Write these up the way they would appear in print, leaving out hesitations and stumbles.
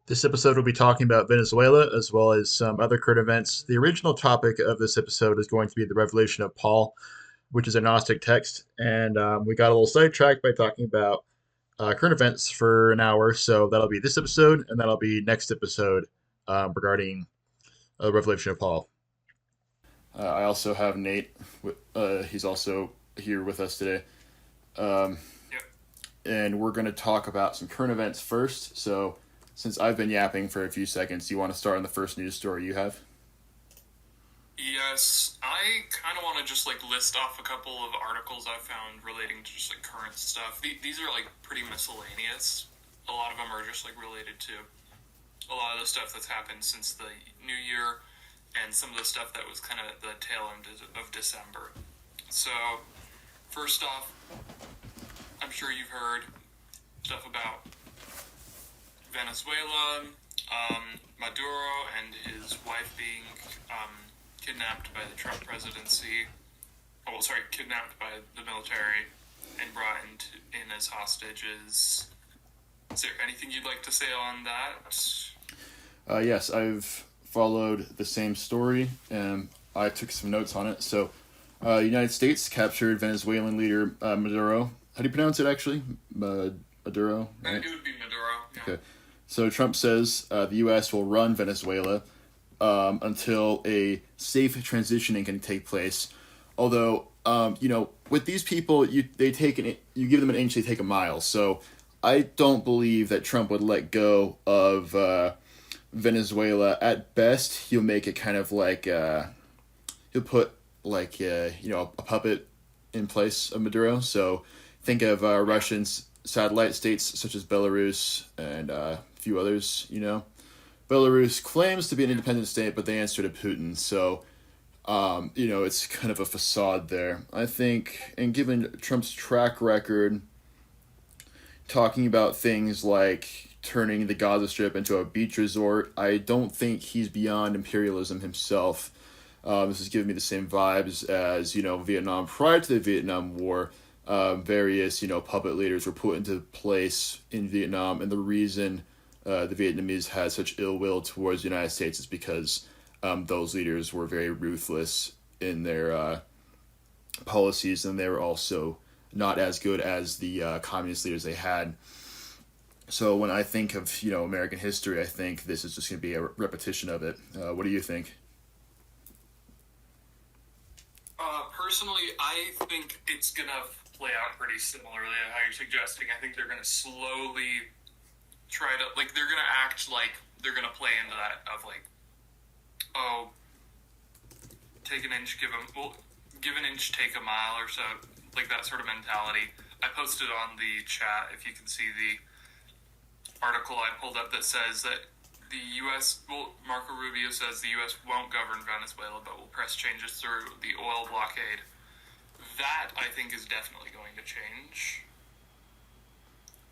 This episode will be talking about Venezuela as well as some other current events. The original topic of this episode is going to be the Revelation of Paul, which is a Gnostic text, and we got a little sidetracked by talking about current events for an hour. So that'll be this episode, and that'll be next episode regarding Revelation of Paul. I also have Nate. He's also here with us today. Um, Yep. and we're going to talk about some current events first. So, since I've been yapping for a few seconds, do you want to start on the first news story you have? Yes, I kind of want to just list off a couple of articles I found relating to just current stuff. These are pretty miscellaneous. A lot of them are just related to a lot of the stuff that's happened since the new year and some of the stuff that was kind of at the tail end of December. So, first off, I'm sure you've heard stuff about Venezuela, Maduro and his wife being kidnapped by the Trump presidency. Oh, sorry, kidnapped by the military and brought in as hostages. Is there anything you'd like to say on that? Yes, I've followed the same story, and I took some notes on it. So, United States captured Venezuelan leader Maduro. How do you pronounce it, actually? Maduro, right? It would be Maduro. Yeah. Okay. So Trump says the U.S. will run Venezuela until a safe transitioning can take place. Although, with these people, you give them an inch, they take a mile. So I don't believe that Trump would let go of Venezuela. At best, he'll make it kind of like he'll put a puppet in place of Maduro. So think of Russian satellite states such as Belarus and a few others. Belarus claims to be an independent state, but they answer to Putin. So, it's kind of a facade there. I think, and given Trump's track record, talking about things like turning the Gaza Strip into a beach resort, I don't think he's beyond imperialism himself. This is giving me the same vibes as, Vietnam prior to the Vietnam War. Various, puppet leaders were put into place in Vietnam, and the reason the Vietnamese had such ill will towards the United States is because those leaders were very ruthless in their policies, and they were also not as good as the communist leaders they had. So when I think of American history, I think this is just going to be a repetition of it. What do you think? Personally, I think it's gonna play out pretty similarly to how you're suggesting. I think they're gonna slowly try to they're gonna act like they're gonna play into that of oh, take an inch, give an inch, take a mile, or so, that sort of mentality. I posted on the chat, if you can see the article I pulled up, that says that the U.S. Marco Rubio says the U.S. won't govern Venezuela, but will press changes through the oil blockade. That, I think, is definitely going to change.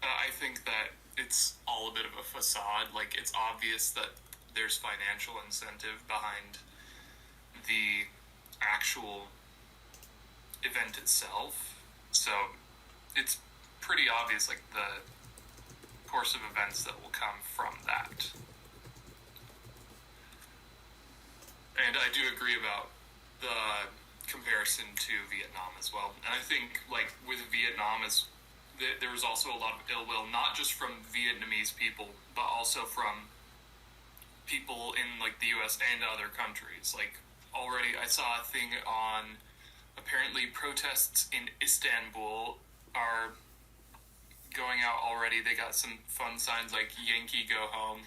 I think that it's all a bit of a facade. It's obvious that there's financial incentive behind the actual event itself. So it's pretty obvious, the course of events that will come from that. And I do agree about the comparison to Vietnam as well. And I think, with Vietnam, there was also a lot of ill will, not just from Vietnamese people, but also from people in, the U.S. and other countries. Already I saw a thing on, apparently protests in Istanbul are going out already. They got some fun signs like Yankee Go Home.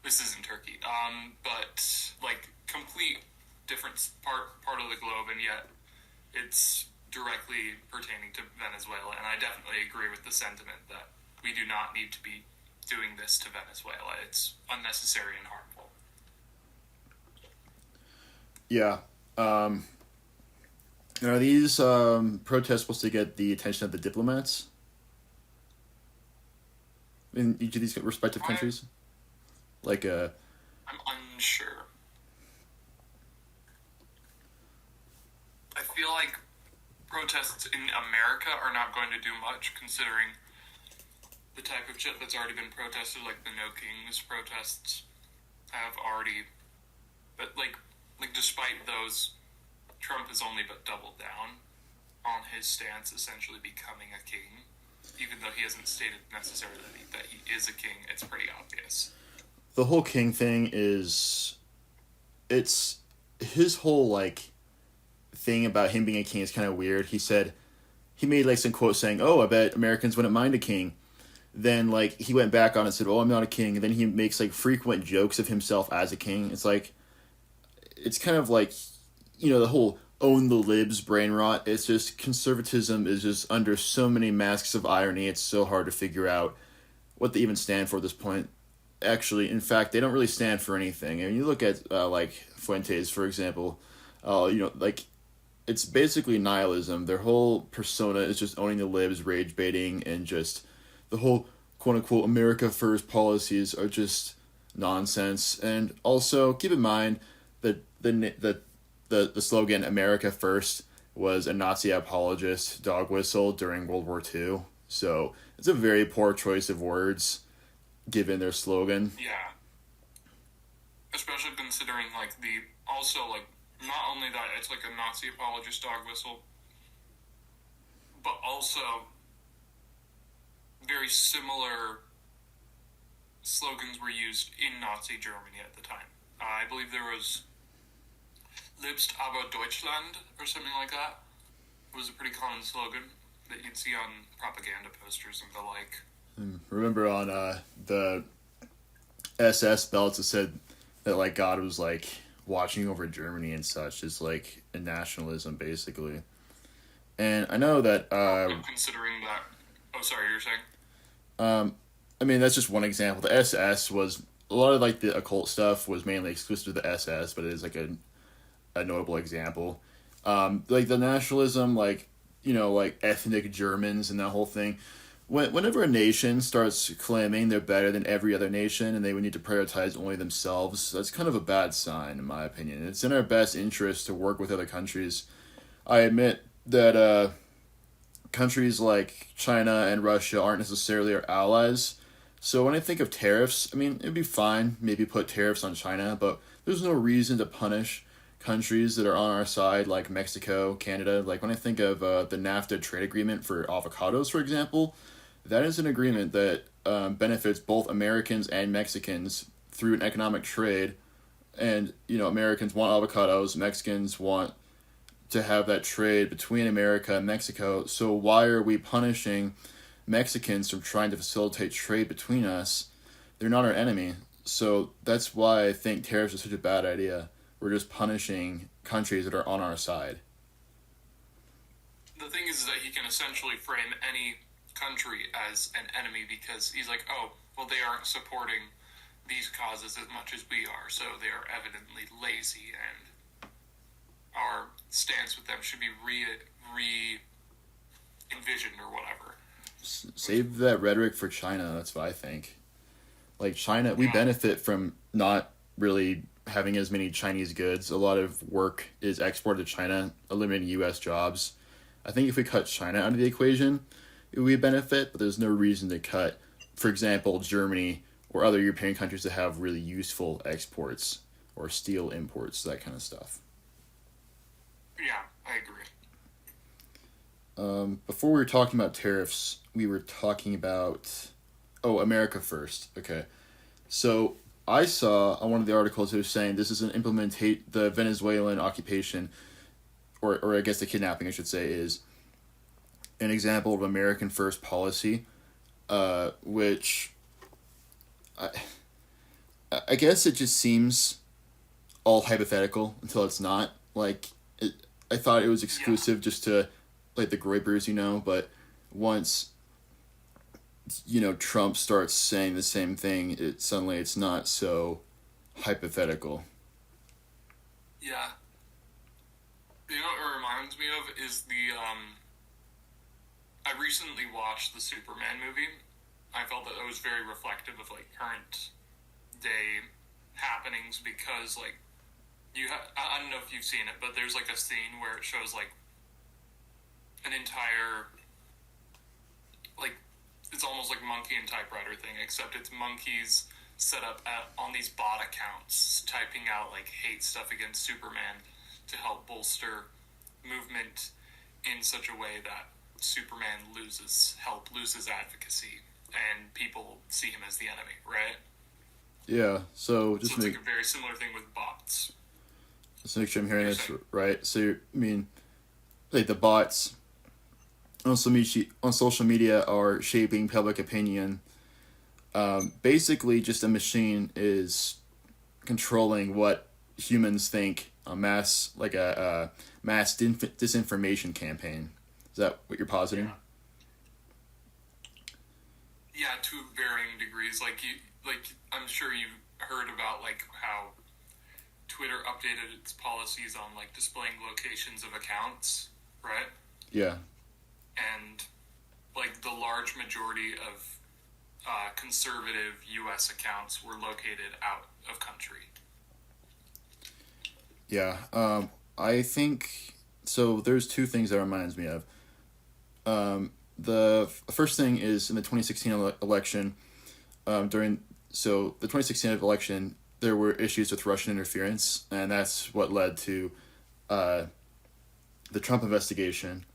This isn't Turkey. But complete different part of the globe, and yet it's directly pertaining to Venezuela. And I definitely agree with the sentiment that we do not need to be doing this to Venezuela. It's unnecessary and harmful. Yeah. Are these protests supposed to get the attention of the diplomats in each of these respective countries? I'm unsure. I feel protests in America are not going to do much, considering the type of shit that's already been protested, like the No Kings protests have already, but like despite those, Trump has only but doubled down on his stance, essentially becoming a king. Even though he hasn't stated necessarily that he is a king, it's pretty obvious. The whole king thing is, it's his whole like thing about him being a king is kind of weird. He said he made like some quote saying, "Oh, I bet Americans wouldn't mind a king." Then like he went back on and said, "Oh, I'm not a king." And then he makes like frequent jokes of himself as a king. It's like it's kind of like, the whole own the libs brain rot. It's just conservatism is just under so many masks of irony. It's so hard to figure out what they even stand for at this point. Actually, in fact, they don't really stand for anything. I mean, you look at like Fuentes, for example. Like it's basically nihilism. Their whole persona is just owning the libs, rage baiting, and just the whole quote unquote America first policies are just nonsense. And also keep in mind that the slogan "America First" was a Nazi apologist dog whistle during World War II. So it's a very poor choice of words given their slogan. Yeah, especially considering like the also like not only that it's like a Nazi apologist dog whistle, but also very similar slogans were used in Nazi Germany at the time. I believe there was Lebst aber Deutschland or something like that. It was a pretty common slogan that you'd see on propaganda posters and the like. Remember on the SS belts it said that like God was like watching over Germany and such. It's like a nationalism basically. And I know that considering that, oh sorry, you're saying? I mean that's just one example. The SS was a lot of like the occult stuff was mainly exclusive to the SS, but it is like a notable example. Like the nationalism, like like ethnic Germans and that whole thing. Whenever a nation starts claiming they're better than every other nation and they would need to prioritize only themselves, that's kind of a bad sign, in my opinion. It's in our best interest to work with other countries. I admit that countries like China and Russia aren't necessarily our allies. So when I think of tariffs, I mean, it'd be fine, maybe put tariffs on China, but there's no reason to punish countries that are on our side, like Mexico, Canada. Like when I think of the NAFTA trade agreement for avocados, for example, that is an agreement that benefits both Americans and Mexicans through an economic trade. And, Americans want avocados, Mexicans want to have that trade between America and Mexico. So why are we punishing Mexicans from trying to facilitate trade between us? They're not our enemy. So that's why I think tariffs are such a bad idea. We're just punishing countries that are on our side. The thing is that he can essentially frame any country as an enemy because he's like, oh, well, they aren't supporting these causes as much as we are, so they are evidently lazy, and our stance with them should be envisioned or whatever. Save that rhetoric for China. That's what I think. Like China, we benefit from not really having as many Chinese goods. A lot of work is exported to China, eliminating U.S. jobs. I think if we cut China out of the equation, it would be a benefit, but there's no reason to cut, for example, Germany or other European countries that have really useful exports or steel imports, that kind of stuff. Yeah, I agree. Before we were talking about tariffs, we were talking about, America First. Okay. So I saw on one of the articles it was saying this is the Venezuelan occupation, or I guess the kidnapping, I should say, is an example of American First policy, which I guess it just seems all hypothetical until it's not. Like, I thought it was exclusive just to, like, the Groypers, but once, Trump starts saying the same thing, suddenly it's not so hypothetical. Yeah. You know what it reminds me of is I recently watched the Superman movie. I felt that it was very reflective of, like, current day happenings because, like, I don't know if you've seen it, but there's, like, a scene where it shows, like, an entire, like, it's almost like monkey and typewriter thing, except it's monkeys set up on these bot accounts typing out like hate stuff against Superman to help bolster movement in such a way that Superman loses advocacy, and people see him as the enemy, right? Yeah. So So it's like a very similar thing with bots. just make sure I'm hearing this right. So I mean, like the bots on social media are shaping public opinion. Basically, just a machine is controlling what humans think. A mass disinformation campaign. Is that what you're positing? Yeah. Yeah, to varying degrees. I'm sure you've heard about like how Twitter updated its policies on like displaying locations of accounts, right? Yeah. And like the large majority of conservative U.S. accounts were located out of country. Yeah. I think so. There's two things that reminds me of. The first thing is in the 2016 election. The 2016 election, there were issues with Russian interference, and that's what led to the Trump investigation.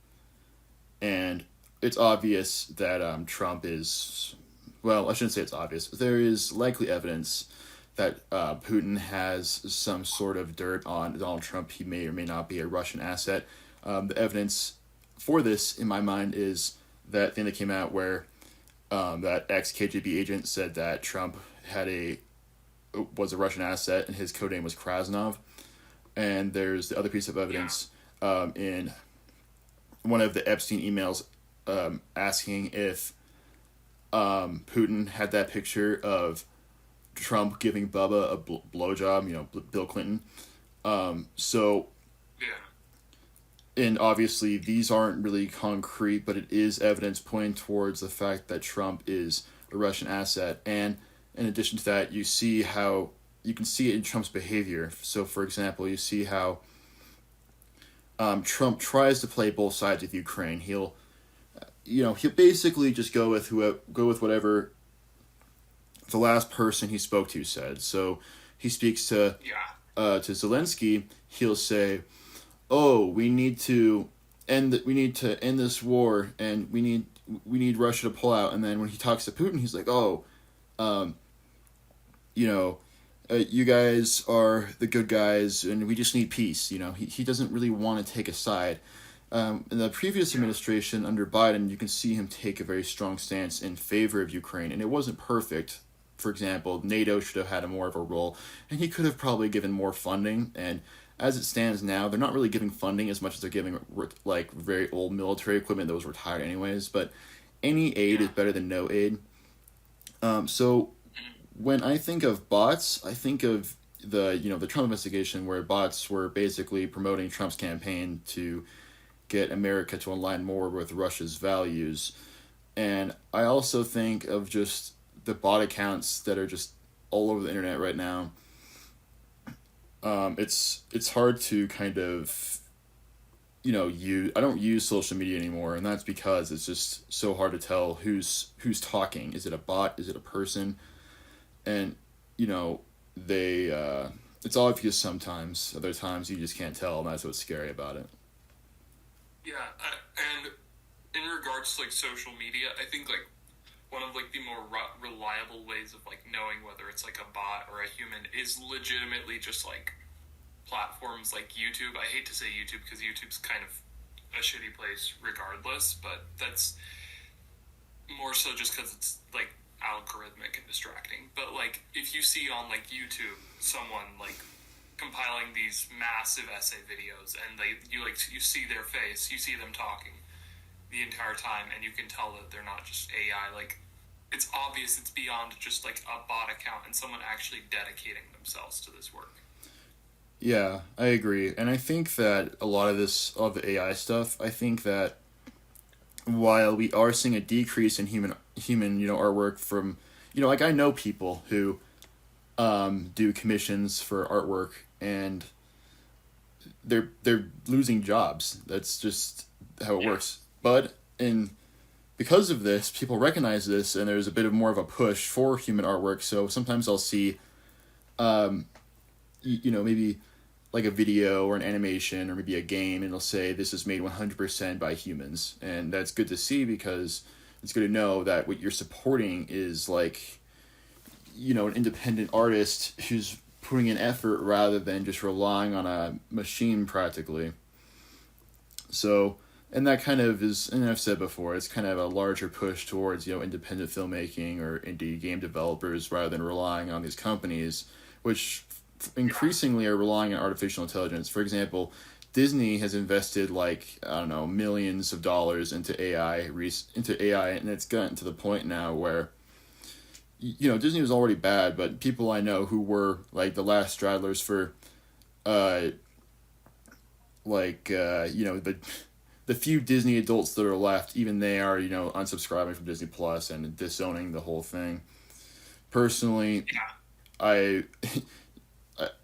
And it's obvious that Trump is, well, I shouldn't say it's obvious. There is likely evidence that Putin has some sort of dirt on Donald Trump. He may or may not be a Russian asset. The evidence for this, in my mind, is that thing that came out where that ex-KGB agent said that Trump was a Russian asset and his codename was Krasnov. And there's the other piece of evidence in one of the Epstein emails asking if Putin had that picture of Trump giving Bubba a blowjob, Bill Clinton. So, and obviously these aren't really concrete, but it is evidence pointing towards the fact that Trump is a Russian asset. And in addition to that, you can see it in Trump's behavior. So, for example, you see how Trump tries to play both sides with Ukraine. He'll basically just go with whatever the last person he spoke to said. So he speaks to Zelensky. He'll say, "Oh, we need to end this war, and we need Russia to pull out." And then when he talks to Putin, he's like, "Oh, you guys are the good guys, and we just need peace." He doesn't really want to take a side. In the previous administration under Biden, you can see him take a very strong stance in favor of Ukraine, and it wasn't perfect. For example, NATO should have had more of a role, and he could have probably given more funding. And as it stands now, they're not really giving funding as much as they're giving like very old military equipment that was retired anyways. But any aid is better than no aid. So when I think of bots, I think of the Trump investigation, where bots were basically promoting Trump's campaign to get America to align more with Russia's values. And I also think of just the bot accounts that are just all over the internet right now. It's hard to kind of I don't use social media anymore, and that's because it's just so hard to tell who's talking. Is it a bot? Is it a person? And they it's obvious sometimes. Other times you just can't tell, and that's what's scary about it. Yeah, and in regards to like social media, I think like one of like the more reliable ways of like knowing whether it's like a bot or a human is legitimately just like platforms like YouTube. I hate to say YouTube because YouTube's kind of a shitty place regardless, but that's more so just because it's like algorithmic and distracting. But like if you see on like YouTube someone like compiling these massive essay videos, and you see their face, you see them talking the entire time, and you can tell that they're not just AI. Like it's obvious it's beyond just like a bot account and someone actually dedicating themselves to this work. Yeah, I agree. And I think that a lot of the AI stuff, I think that while we are seeing a decrease in human artwork from, like I know people who do commissions for artwork, and they're losing jobs. That's just how it works. But in because of this, people recognize this, and there's a bit of more of a push for human artwork. So sometimes I'll see, maybe like a video or an animation or maybe a game, and it'll say this is made 100% by humans, and that's good to see because it's good to know that what you're supporting is like, an independent artist who's putting in effort rather than just relying on a machine practically. So, and that kind of is, and I've said before, it's kind of a larger push towards, independent filmmaking or indie game developers rather than relying on these companies, which increasingly are relying on artificial intelligence. For example, Disney has invested like, I don't know, millions of dollars into AI, and it's gotten to the point now where, Disney was already bad, but people I know who were like the last straddlers for, the few Disney adults that are left, even they are, unsubscribing from Disney Plus and disowning the whole thing. Personally, I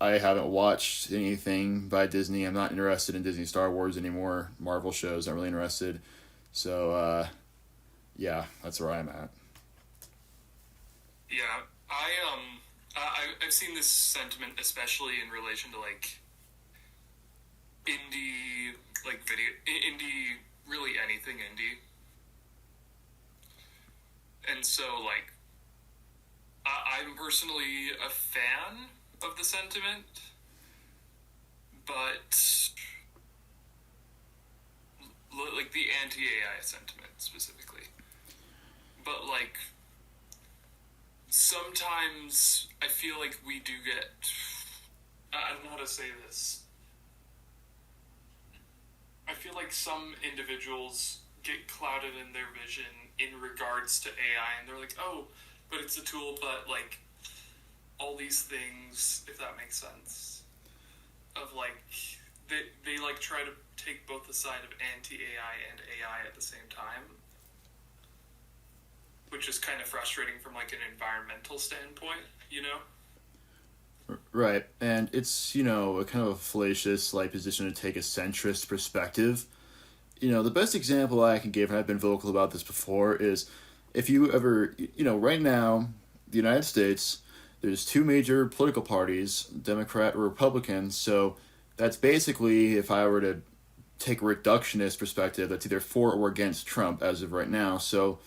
I haven't watched anything by Disney. I'm not interested in Disney Star Wars anymore. Marvel shows, not really interested. So, yeah, that's where I'm at. Yeah, I've seen this sentiment, especially in relation to like indie, like indie, really anything indie, and so like I'm personally a fan of the sentiment, but like the anti-AI sentiment specifically, but like sometimes I feel like we do get, I don't know how to say this. I feel like some individuals get clouded in their vision in regards to AI, and they're like, oh, but it's a tool, but like all these things, if that makes sense, of like, they like try to take both the side of anti-AI and AI at the same time, which is kind of frustrating from like an environmental standpoint, Right, and it's, a kind of a fallacious like position to take a centrist perspective. The best example I can give, and I've been vocal about this before, is if you ever, right now, the United States, there's two major political parties, Democrat or Republican, so that's basically, if I were to take a reductionist perspective, that's either for or against Trump as of right now. So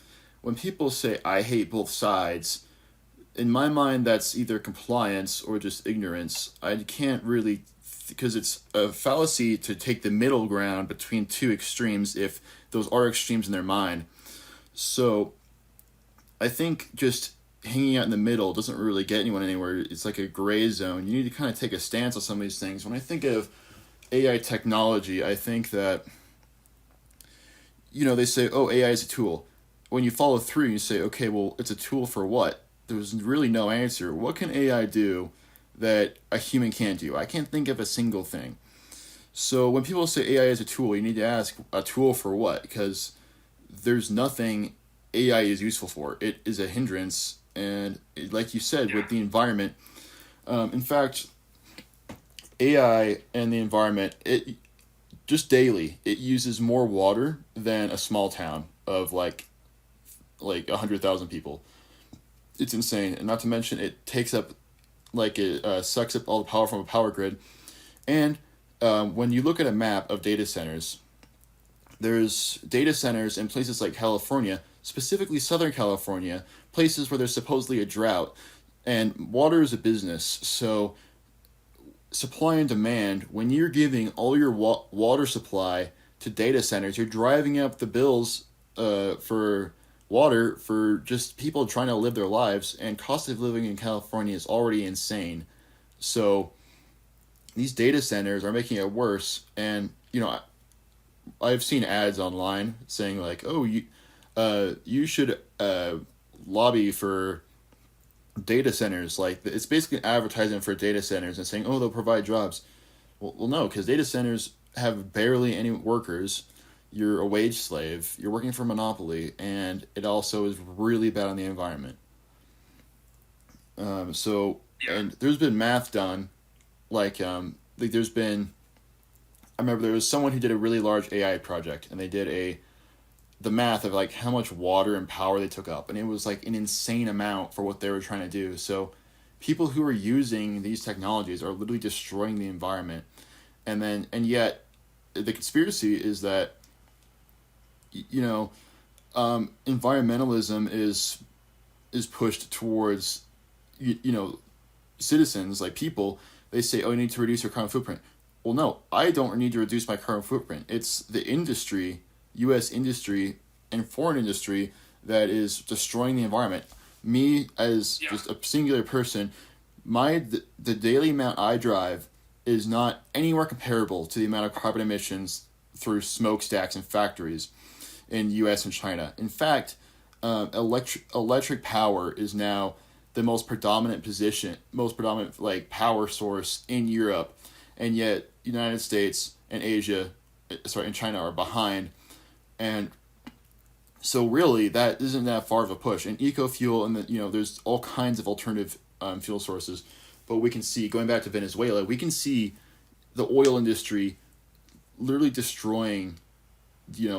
when people say, I hate both sides, in my mind, that's either compliance or just ignorance. I can't really, because it's a fallacy to take the middle ground between two extremes if those are extremes in their mind. So I think just hanging out in the middle doesn't really get anyone anywhere. It's like a gray zone. You need to kind of take a stance on some of these things. When I think of AI technology, I think that, they say, oh, AI is a tool. When you follow through, you say, okay, well, it's a tool for what? There's really no answer. What can AI do that a human can't do? I can't think of a single thing. So when people say AI is a tool, you need to ask, a tool for what? Because there's nothing AI is useful for. It is a hindrance, and like you said, with the environment, in fact, AI and the environment, it just daily, it uses more water than a small town of like 100,000 people. It's insane, and not to mention it takes up, it sucks up all the power from a power grid. And when you look at a map of data centers, there's data centers in places like California, specifically Southern California, places where there's supposedly a drought, and water is a business. So supply and demand, when you're giving all your water supply to data centers, you're driving up the bills for water for just people trying to live their lives, and cost of living in California is already insane. So these data centers are making it worse, and I've seen ads online saying like, oh, you should lobby for data centers. Like, it's basically an advertisement for data centers and saying, oh, they'll provide jobs. Well, no, because data centers have barely any workers. You're a wage slave. You're working for a monopoly, and it also is really bad on the environment. And there's been math done, there's been. I remember there was someone who did a really large AI project, and they did the math of like how much water and power they took up, and it was like an insane amount for what they were trying to do. So people who are using these technologies are literally destroying the environment. And yet the conspiracy is that, you know, environmentalism is pushed towards, you know, citizens, like people. They say, oh, you need to reduce your carbon footprint. Well, no, I don't need to reduce my carbon footprint. It's the industry, U.S. industry and foreign industry, that is destroying the environment. Me as just a singular person, the daily amount I drive is not anywhere comparable to the amount of carbon emissions through smokestacks and factories in U.S. and China. In fact, electric power is now the most predominant like power source in Europe, and yet United States and and China are behind, and so really that isn't that far of a push. And eco-fuel, and there's all kinds of alternative fuel sources, but we can see, going back to Venezuela, we can see the oil industry literally destroying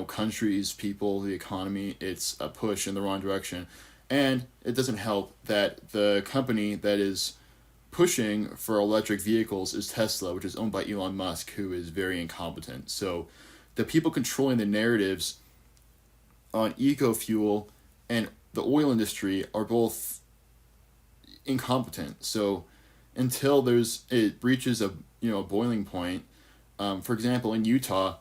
countries, people, the economy. It's a push in the wrong direction. And it doesn't help that the company that is pushing for electric vehicles is Tesla, which is owned by Elon Musk, who is very incompetent. So the people controlling the narratives on eco-fuel and the oil industry are both incompetent. So until it reaches a boiling point, for example, in Utah,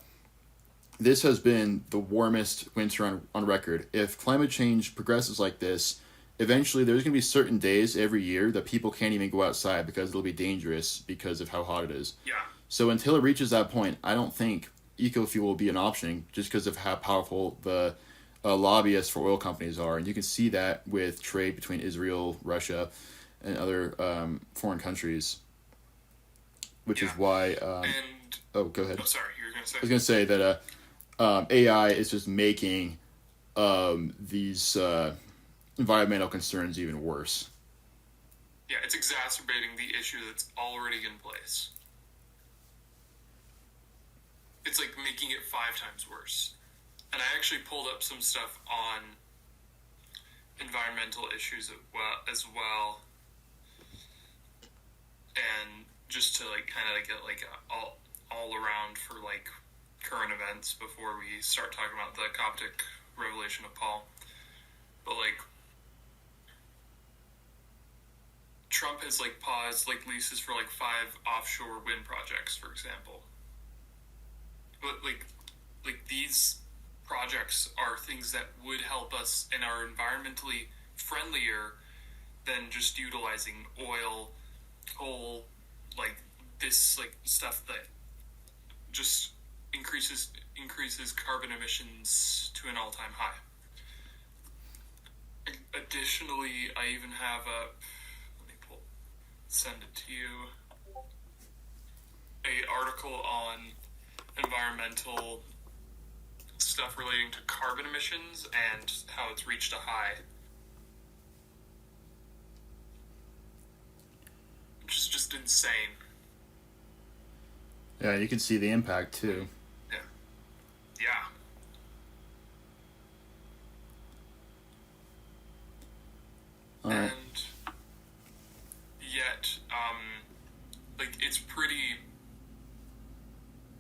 this has been the warmest winter on record. If climate change progresses like this, eventually there's going to be certain days every year that people can't even go outside because it'll be dangerous because of how hot it is. Yeah. So until it reaches that point, I don't think eco-fuel will be an option, just because of how powerful the lobbyists for oil companies are. And you can see that with trade between Israel, Russia, and other foreign countries, which is why... oh, go ahead. Oh, sorry, you were going to say... I was going to say that... AI is just making these environmental concerns even worse. Yeah, it's exacerbating the issue that's already in place. It's like making it 5 times worse. And I actually pulled up some stuff on environmental issues as well. And just to kind of get all around for current events before we start talking about the Coptic revelation of Paul. But Trump has paused leases for 5 offshore wind projects, for example. But these projects are things that would help us and are environmentally friendlier than just utilizing oil, coal, this stuff that just increases carbon emissions to an all-time high. Additionally, I even have send it to you, a article on environmental stuff relating to carbon emissions and how it's reached a high, which is just insane. Yeah, you can see the impact too. Yeah. And yet, it's pretty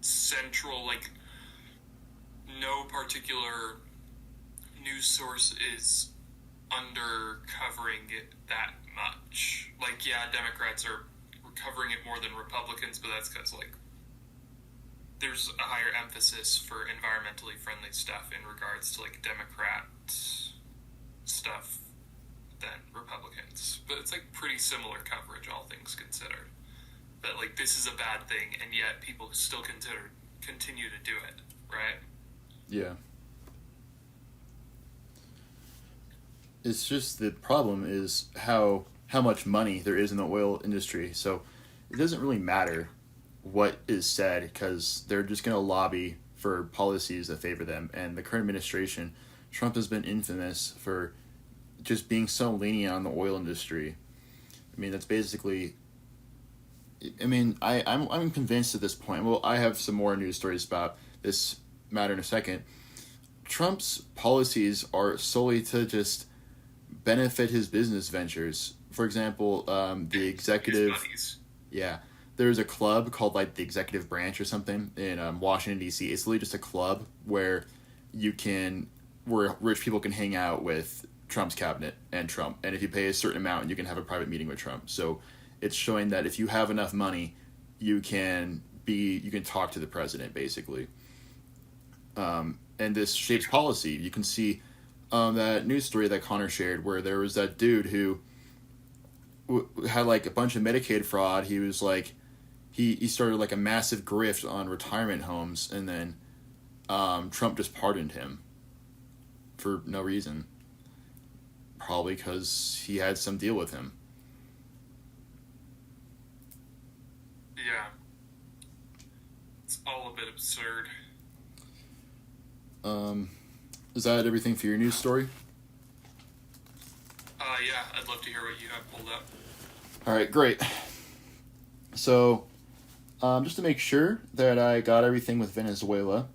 central. No particular news source is undercovering it that much. Democrats are covering it more than Republicans, but that's because there's a higher emphasis for environmentally friendly stuff in regards to Democrat stuff than Republicans. But it's pretty similar coverage, all things considered. That this is a bad thing, and yet people still continue to do it, right? Yeah. It's just the problem is how much money there is in the oil industry. So it doesn't really matter what is said, because they're just going to lobby for policies that favor them. And the current administration, Trump has been infamous for just being so lenient on the oil industry. I mean, that's basically... I'm convinced at this point. Well, I have some more news stories about this matter in a second. Trump's policies are solely to just benefit his business ventures. For example, the His executive, buddies. yeah, there's a club called like the Executive Branch or something in Washington D.C. It's literally just a club where you can, where rich people can hang out with Trump's cabinet and Trump, and if you pay a certain amount, you can have a private meeting with Trump. So it's showing that if you have enough money, you can talk to the president basically. And this shapes policy. You can see that news story that Connor shared where there was that dude who had like a bunch of Medicaid fraud. He was like, he started like a massive grift on retirement homes, and then Trump just pardoned him for no reason. Probably because he had some deal with him. Yeah. It's all a bit absurd. Is that everything for your news story? Yeah, I'd love to hear what you have pulled up. All right, great. So, just to make sure that I got everything with Venezuela,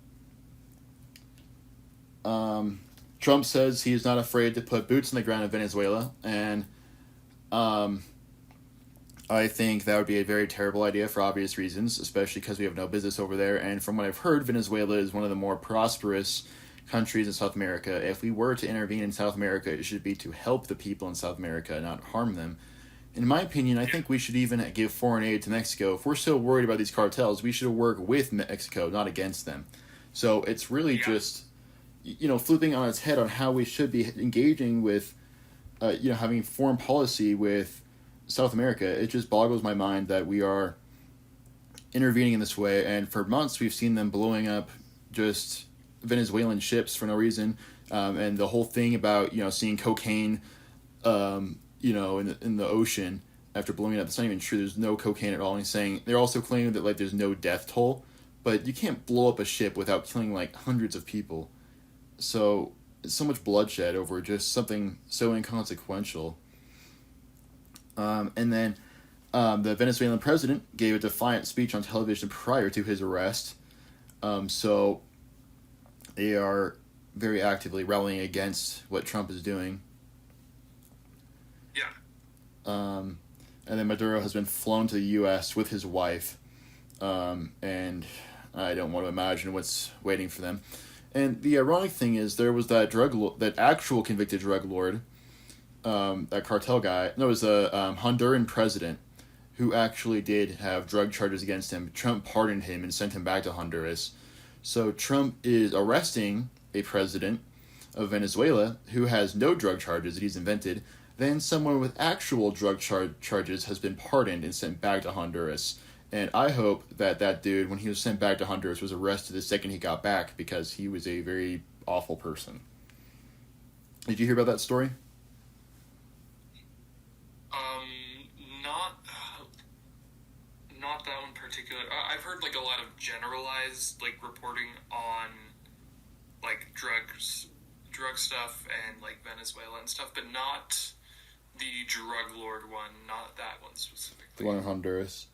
Trump says he's not afraid to put boots on the ground in Venezuela, and I think that would be a very terrible idea for obvious reasons, especially because we have no business over there. And from what I've heard, Venezuela is one of the more prosperous countries in South America. If we were to intervene in South America, it should be to help the people in South America, not harm them. In my opinion, I think we should even give foreign aid to Mexico. If we're so worried about these cartels, we should work with Mexico, not against them. So it's really just, flipping on its head on how we should be engaging with, having foreign policy with South America. It just boggles my mind that we are intervening in this way. And for months, we've seen them blowing up just Venezuelan ships for no reason. And the whole thing about, seeing cocaine, in the ocean after blowing it up. It's not even true. There's no cocaine at all. And he's saying, they're also claiming that like there's no death toll, but you can't blow up a ship without killing like hundreds of people. So it's so much bloodshed over just something so inconsequential. And then the Venezuelan president gave a defiant speech on television prior to his arrest. So they are very actively rallying against what Trump is doing. Yeah. And then Maduro has been flown to the U.S. with his wife, and I don't want to imagine what's waiting for them. And the ironic thing is, there was that actual convicted drug lord, that cartel guy. No, it was a Honduran president who actually did have drug charges against him. Trump pardoned him and sent him back to Honduras. So Trump is arresting a president of Venezuela who has no drug charges that he's invented. Then someone with actual drug charges has been pardoned and sent back to Honduras. And I hope that dude, when he was sent back to Honduras, was arrested the second he got back, because he was a very awful person. Did you hear about that story? Not that one particular. I've heard like a lot of generalized like reporting on like drug stuff and like Venezuela and stuff, but not the drug lord one, not that one specifically. The one in Honduras.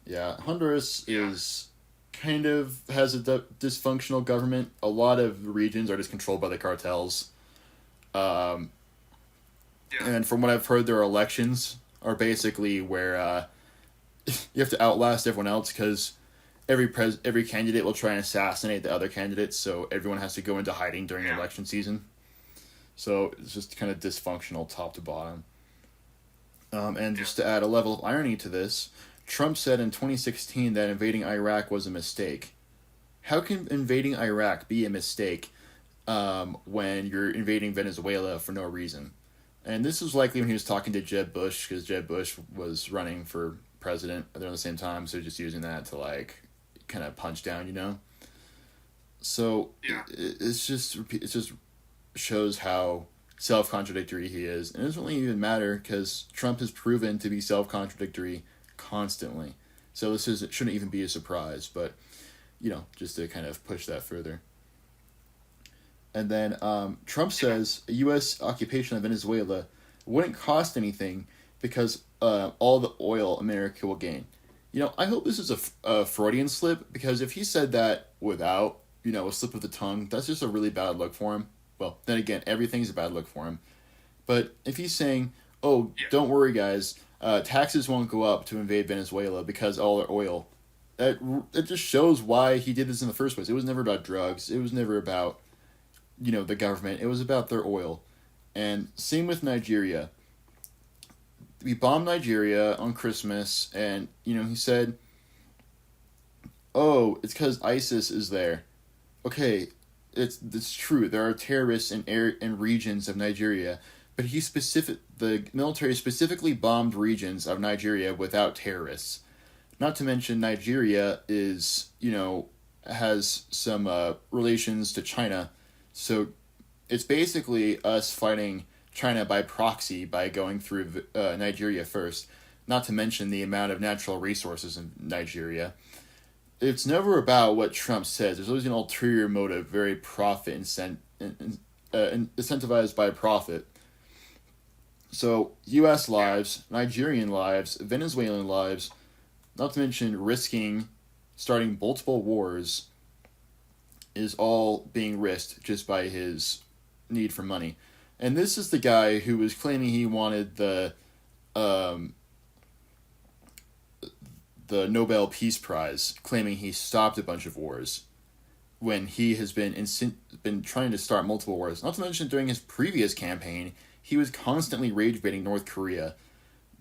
Yeah, Honduras is kind of has a dysfunctional government. A lot of regions are just controlled by the cartels. And from what I've heard, their elections are basically where you have to outlast everyone else, because every candidate will try and assassinate the other candidates, so everyone has to go into hiding during election season. So it's just kind of dysfunctional top to bottom. And just to add a level of irony to this, Trump said in 2016 that invading Iraq was a mistake. How can invading Iraq be a mistake when you're invading Venezuela for no reason? And this was likely when he was talking to Jeb Bush, because Jeb Bush was running for president at the same time, so just using that to like kind of punch down, So it just shows how self-contradictory he is. And it doesn't really even matter, because Trump has proven to be self-contradictory constantly. So this shouldn't even be a surprise, but, just to kind of push that further. And then Trump says a U.S. occupation of Venezuela wouldn't cost anything because all the oil America will gain. I hope this is a Freudian slip, because if he said that without a slip of the tongue. That's just a really bad look for him. Well, then again, everything's a bad look for him. But if he's saying, "Oh, Yeah. don't worry, guys, taxes won't go up to invade Venezuela because all their oil," it just shows why he did this in the first place. It was never about drugs. It was never about the government. It was about their oil. And same with Nigeria. We bombed Nigeria on Christmas, and he said, "Oh, it's because ISIS is there." Okay, it's true. There are terrorists in regions of Nigeria, but the military specifically bombed regions of Nigeria without terrorists. Not to mention Nigeria has some relations to China, so it's basically us fighting China by proxy by going through Nigeria first. Not to mention the amount of natural resources in Nigeria. It's never about what Trump says. There's always an ulterior motive, very profit incentivized by profit. So, U.S. lives, Nigerian lives, Venezuelan lives, not to mention risking starting multiple wars, is all being risked just by his need for money. And this is the guy who was claiming he wanted the Nobel Peace Prize, claiming he stopped a bunch of wars, when he has been trying to start multiple wars. Not to mention during his previous campaign, he was constantly rage baiting North Korea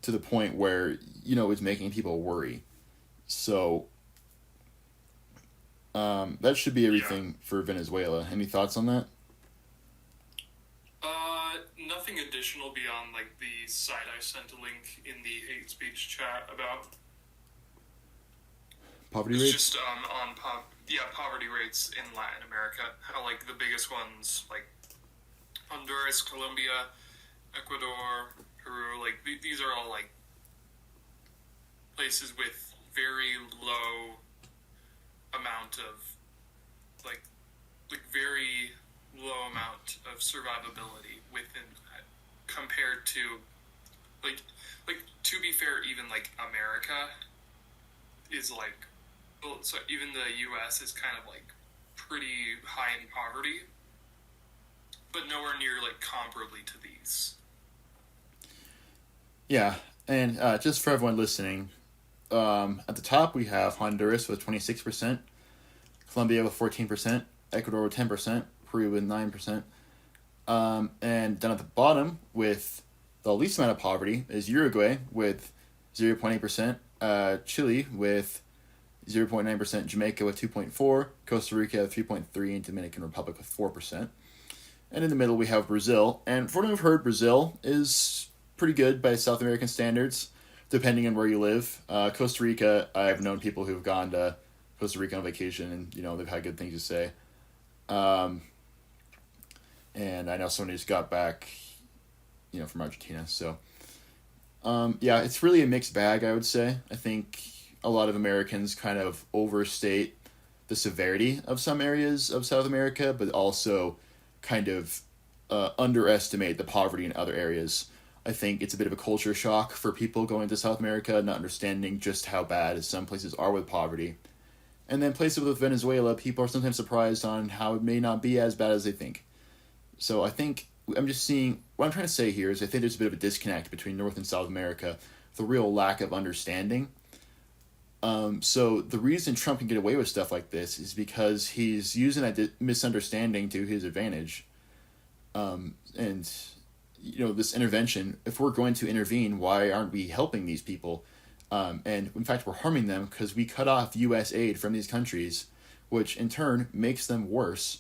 to the point where it's making people worry. So that should be everything for Venezuela. Any thoughts on that? Nothing additional beyond like the site I sent a link in the hate speech chat about. Poverty It's rates? just on poverty rates in Latin America. How like the biggest ones like Honduras, Colombia, Ecuador, Peru, like these are all like places with very low amount of like very low amount of survivability within that compared to like to be fair, even like America is like, well, so even the US is kind of like pretty high in poverty, but nowhere near like comparably to these. Yeah, and just for everyone listening, at the top we have Honduras with 26%, Colombia with 14%, Ecuador with 10%, Peru with 9%, and down at the bottom with the least amount of poverty is Uruguay with 0.8%, Chile with 0.9%, Jamaica with 2.4%, Costa Rica with 3.3%, and Dominican Republic with 4%. And in the middle we have Brazil, and from what I've heard, Brazil is pretty good by South American standards, depending on where you live. Costa Rica, I've known people who've gone to Costa Rica on vacation, and they've had good things to say. And I know somebody just got back, from Argentina. So, it's really a mixed bag, I would say. I think a lot of Americans kind of overstate the severity of some areas of South America, but also kind of underestimate the poverty in other areas. I think it's a bit of a culture shock for people going to South America, not understanding just how bad some places are with poverty. And then places with Venezuela, people are sometimes surprised on how it may not be as bad as they think. So I think I'm just seeing, what I'm trying to say here is I think there's a bit of a disconnect between North and South America, the real lack of understanding. So the reason Trump can get away with stuff like this is because he's using that misunderstanding to his advantage. And this intervention, if we're going to intervene, why aren't we helping these people? And in fact, we're harming them because we cut off U.S. aid from these countries, which in turn makes them worse.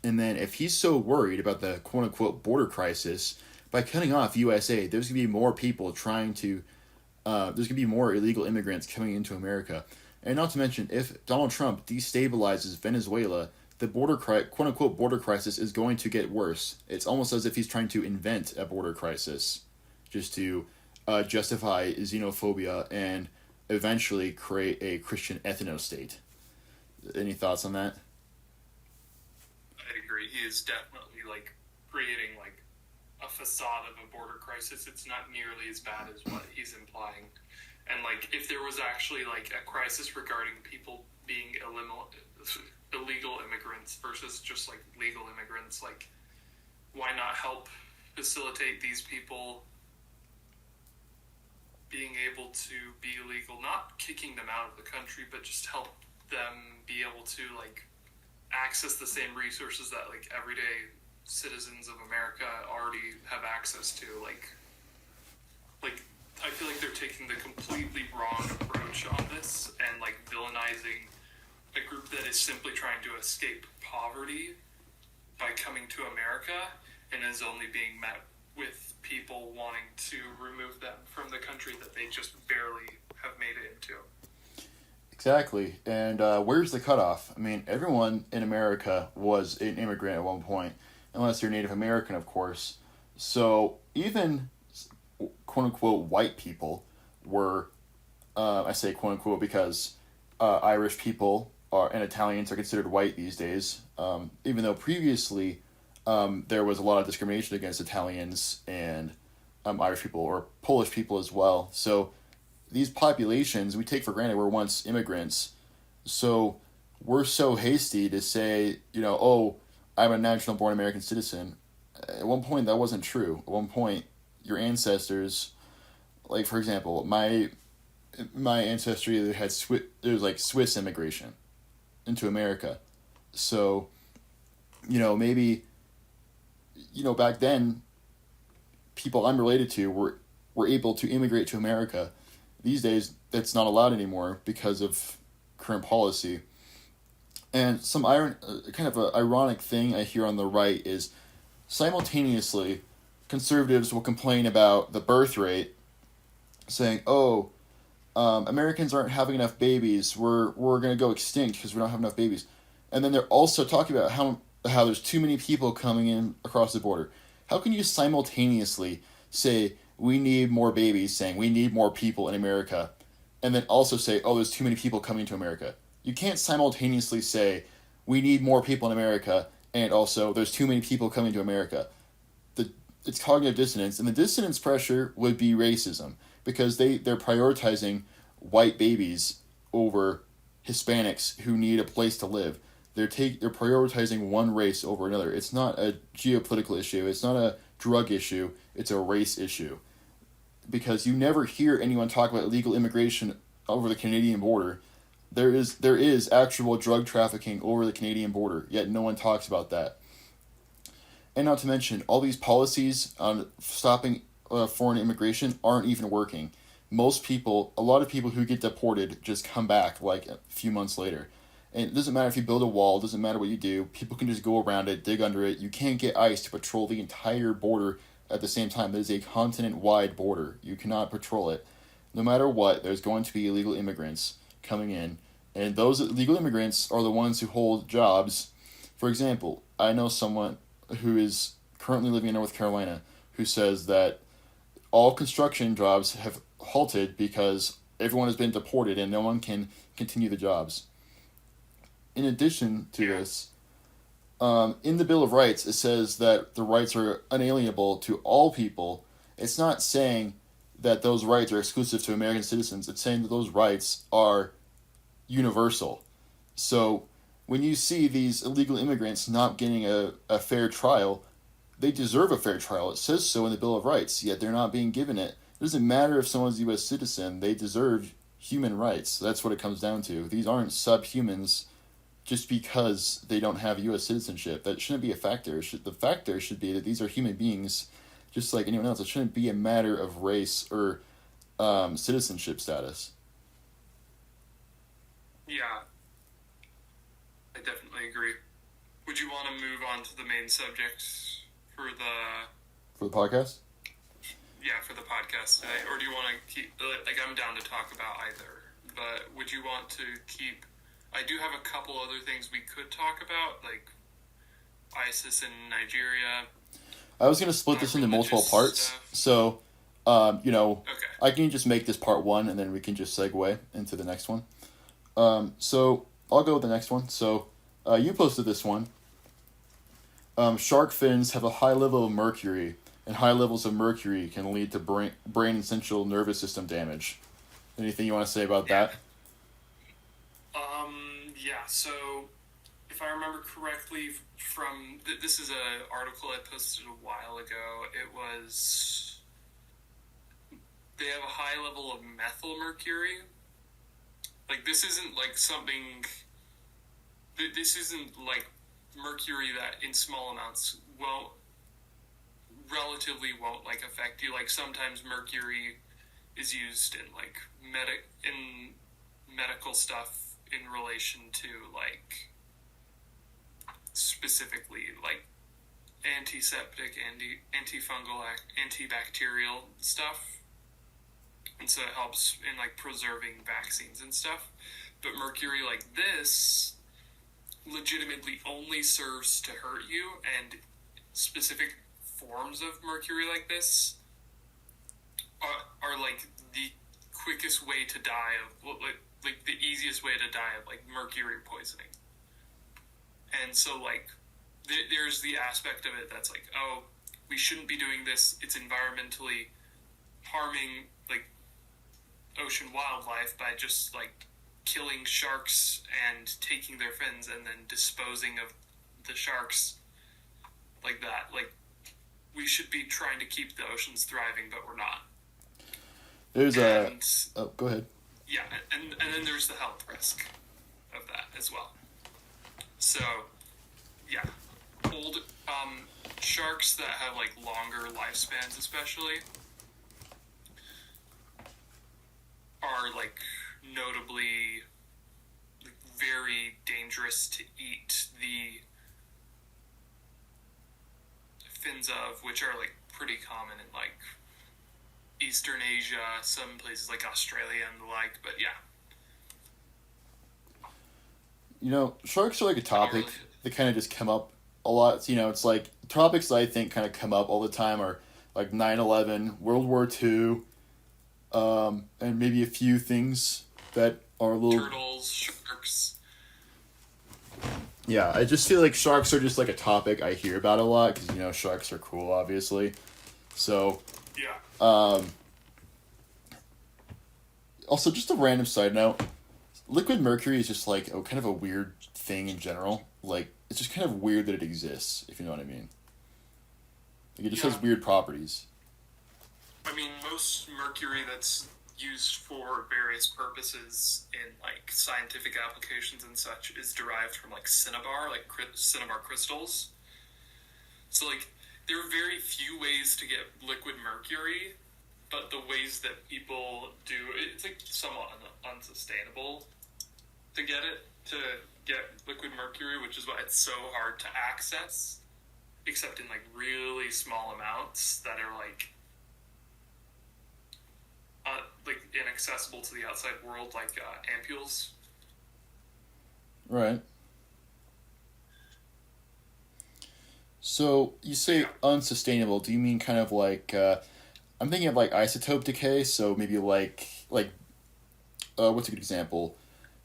And then if he's so worried about the quote-unquote border crisis, by cutting off U.S. aid, there's going to be more people there's going to be more illegal immigrants coming into America. And not to mention, if Donald Trump destabilizes Venezuela, the quote-unquote border crisis is going to get worse. It's almost as if he's trying to invent a border crisis just to justify xenophobia and eventually create a Christian ethno-state. Any thoughts on that? I agree. He is definitely like creating like a facade of a border crisis. It's not nearly as bad as what he's implying. And like if there was actually like a crisis regarding people being illegal immigrants versus just like legal immigrants. Like, why not help facilitate these people being able to be legal, not kicking them out of the country, but just help them be able to like access the same resources that like everyday citizens of America already have access to. Like I feel like they're taking the completely wrong approach on this and like villainizing a group that is simply trying to escape poverty by coming to America and is only being met with people wanting to remove them from the country that they just barely have made it into. Exactly. And where's the cutoff? I mean, everyone in America was an immigrant at one point, unless you're Native American, of course. So even quote-unquote white people were, I say quote-unquote because Irish people and Italians are considered white these days, even though previously there was a lot of discrimination against Italians and Irish people or Polish people as well. So these populations we take for granted were once immigrants. So we're so hasty to say, oh, I'm a natural born American citizen. At one point, that wasn't true. At one point, your ancestors, like for example, my ancestry had there was like Swiss immigration into America. So, maybe, back then, people I'm related to were able to immigrate to America. These days, that's not allowed anymore because of current policy. And some kind of an ironic thing I hear on the right is simultaneously, conservatives will complain about the birth rate, saying, "Oh, Americans aren't having enough babies. We're going to go extinct because we don't have enough babies," and then they're also talking about how there's too many people coming in across the border. How can you simultaneously say we need more babies, saying we need more people in America, and then also say, oh, there's too many people coming to America? You can't simultaneously say we need more people in America and also there's too many people coming to America. It's cognitive dissonance, and the dissonance pressure would be racism because they're prioritizing white babies over Hispanics who need a place to live. They're prioritizing one race over another. It's not a geopolitical issue. It's not a drug issue. It's a race issue. Because you never hear anyone talk about illegal immigration over the Canadian border. There is actual drug trafficking over the Canadian border, yet no one talks about that. And not to mention, all these policies on stopping foreign immigration aren't even working. A lot of people who get deported just come back like a few months later. And it doesn't matter if you build a wall, it doesn't matter what you do, people can just go around it, dig under it. You can't get ICE to patrol the entire border at the same time. It is a continent-wide border. You cannot patrol it. No matter what, there's going to be illegal immigrants coming in. And those illegal immigrants are the ones who hold jobs. For example, I know someone who is currently living in North Carolina who says that all construction jobs have halted because everyone has been deported and no one can continue the jobs. In addition to this, in the Bill of Rights, it says that the rights are unalienable to all people. It's not saying that those rights are exclusive to American citizens. It's saying that those rights are universal. So when you see these illegal immigrants not getting a fair trial, they deserve a fair trial. It says so in the Bill of Rights, yet they're not being given it. It doesn't matter if someone's a U.S. citizen. They deserve human rights. That's what it comes down to. These aren't subhumans just because they don't have U.S. citizenship. That shouldn't be a factor. The factor should be that these are human beings just like anyone else. It shouldn't be a matter of race or citizenship status. Yeah, I definitely agree. Would you want to move on to the main subject for the podcast? Yeah, for the podcast today, or do you want to keep like I'm down to talk about either, but would you want to keep? I do have a couple other things we could talk about, like ISIS in Nigeria. I was going to split this into multiple parts, stuff. So, okay. I can just make this part one, and then we can just segue into the next one. So, I'll go with the next one. So, you posted this one. Shark fins have a high level of mercury, and high levels of mercury can lead to brain and central nervous system damage. Anything you want to say about that? Yeah, so if I remember correctly, this is an article I posted a while ago. It was they have a high level of methyl mercury. Like this isn't like something. This isn't like mercury that in small amounts won't like affect you. Like sometimes mercury is used in like medical stuff in relation to like specifically like antiseptic, antifungal, antibacterial stuff, and so it helps in like preserving vaccines and stuff. But mercury like this legitimately only serves to hurt you, and specific forms of mercury like this are like the quickest way to die of like the easiest way to die of like mercury poisoning. And so like there's the aspect of it that's like, oh, we shouldn't be doing this, it's environmentally harming like ocean wildlife by just like killing sharks and taking their fins and then disposing of the sharks like that. Like we should be trying to keep the oceans thriving, but we're not. There's And oh, go ahead. yeah, and then there's the health risk of that as well. So yeah, old sharks that have like longer lifespans especially are like notably like, very dangerous to eat. The fins of which are like pretty common in like Eastern Asia, some places like Australia and the like, but yeah. You know, sharks are like a topic that kind of just come up a lot. You know, it's like topics that I think kind of come up all the time are like 9/11, World War II, and maybe a few things that are a little. Turtles, sharks. Yeah, I just feel like sharks are just like a topic I hear about a lot because, you know, sharks are cool, obviously. So, Yeah. also, just a random side note, liquid mercury is just like kind of a weird thing in general. Like, it's just kind of weird that it exists, if you know what I mean. Like, it just has weird properties. I mean, most mercury that's used for various purposes in like scientific applications and such is derived from like cinnabar, like cinnabar crystals. So like there are very few ways to get liquid mercury, but the ways that people do it's like somewhat unsustainable to get liquid mercury, which is why it's so hard to access, except in like really small amounts that are like inaccessible to the outside world, like ampules. Right. So, you say unsustainable. Do you mean kind of like, I'm thinking of like isotope decay, so maybe what's a good example?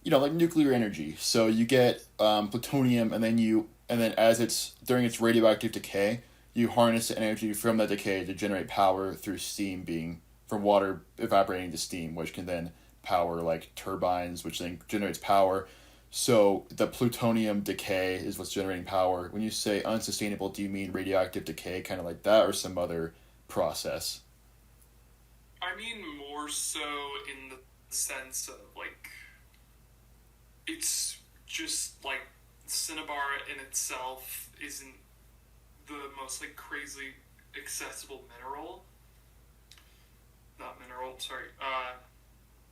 You know, like nuclear energy. So you get plutonium, and then as it's during its radioactive decay, you harness the energy from that decay to generate power through steam being from water evaporating to steam, which can then power like turbines, which then generates power. So the plutonium decay is what's generating power. When you say unsustainable, do you mean radioactive decay, kind of like that, or some other process? I mean more so in the sense of like it's just like cinnabar in itself isn't the most like crazy accessible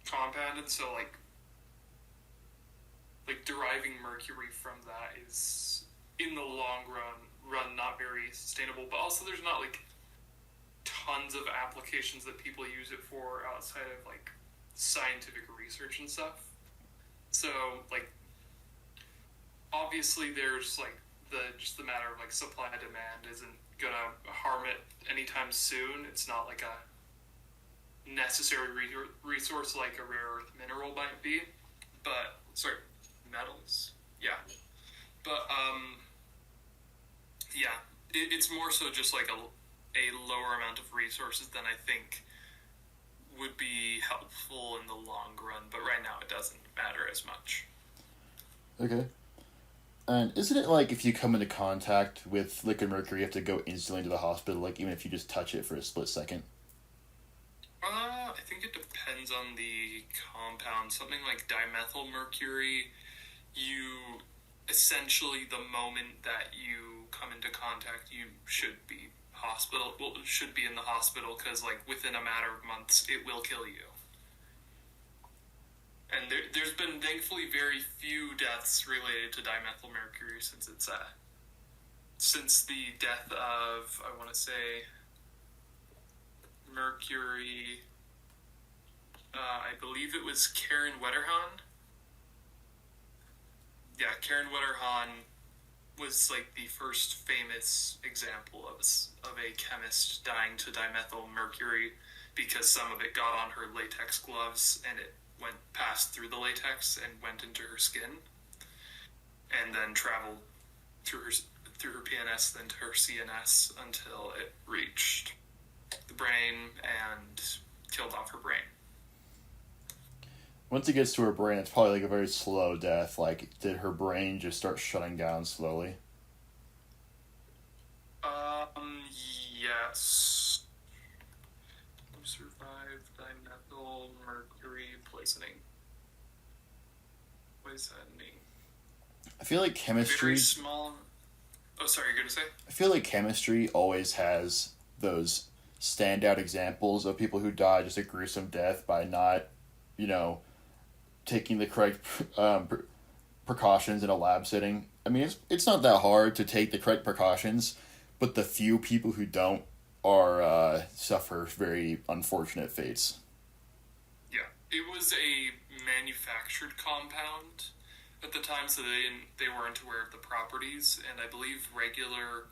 compound, and so like deriving mercury from that is in the long run not very sustainable. But also there's not like tons of applications that people use it for outside of like scientific research and stuff. So like obviously there's like the matter of like supply and demand isn't gonna harm it anytime soon. It's not like a necessary resource like a rare earth mineral might be, but metals, yeah. But yeah, it's more so just like a lower amount of resources than I think would be helpful in the long run. But right now, it doesn't matter as much. Okay. And isn't it like if you come into contact with liquid mercury, you have to go instantly to the hospital, like even if you just touch it for a split second? I think it depends on the compound. Something like dimethyl mercury, you essentially the moment that you come into contact, you should be should be in the hospital because like within a matter of months, it will kill you. And there's been thankfully very few deaths related to dimethyl mercury since the death of I want to say Mercury. I believe it was Karen Wetterhahn. Yeah, Karen Wetterhahn was like the first famous example of a chemist dying to dimethyl mercury because some of it got on her latex gloves and it passed through the latex and went into her skin and then traveled through her PNS then to her CNS until it reached the brain and killed off her brain. Once it gets to her brain, it's probably like a very slow death. Like, did her brain just start shutting down slowly? Yes. Who survived dimethyl mercury poisoning? Poisoning. I feel like chemistry. Very small. Oh, sorry, you're gonna say? I feel like chemistry always has those standout examples of people who die just a gruesome death by not, you know, taking the correct precautions in a lab setting. I mean, it's not that hard to take the correct precautions, but the few people who don't are suffer very unfortunate fates. Yeah, it was a manufactured compound at the time, so they weren't aware of the properties. And I believe regular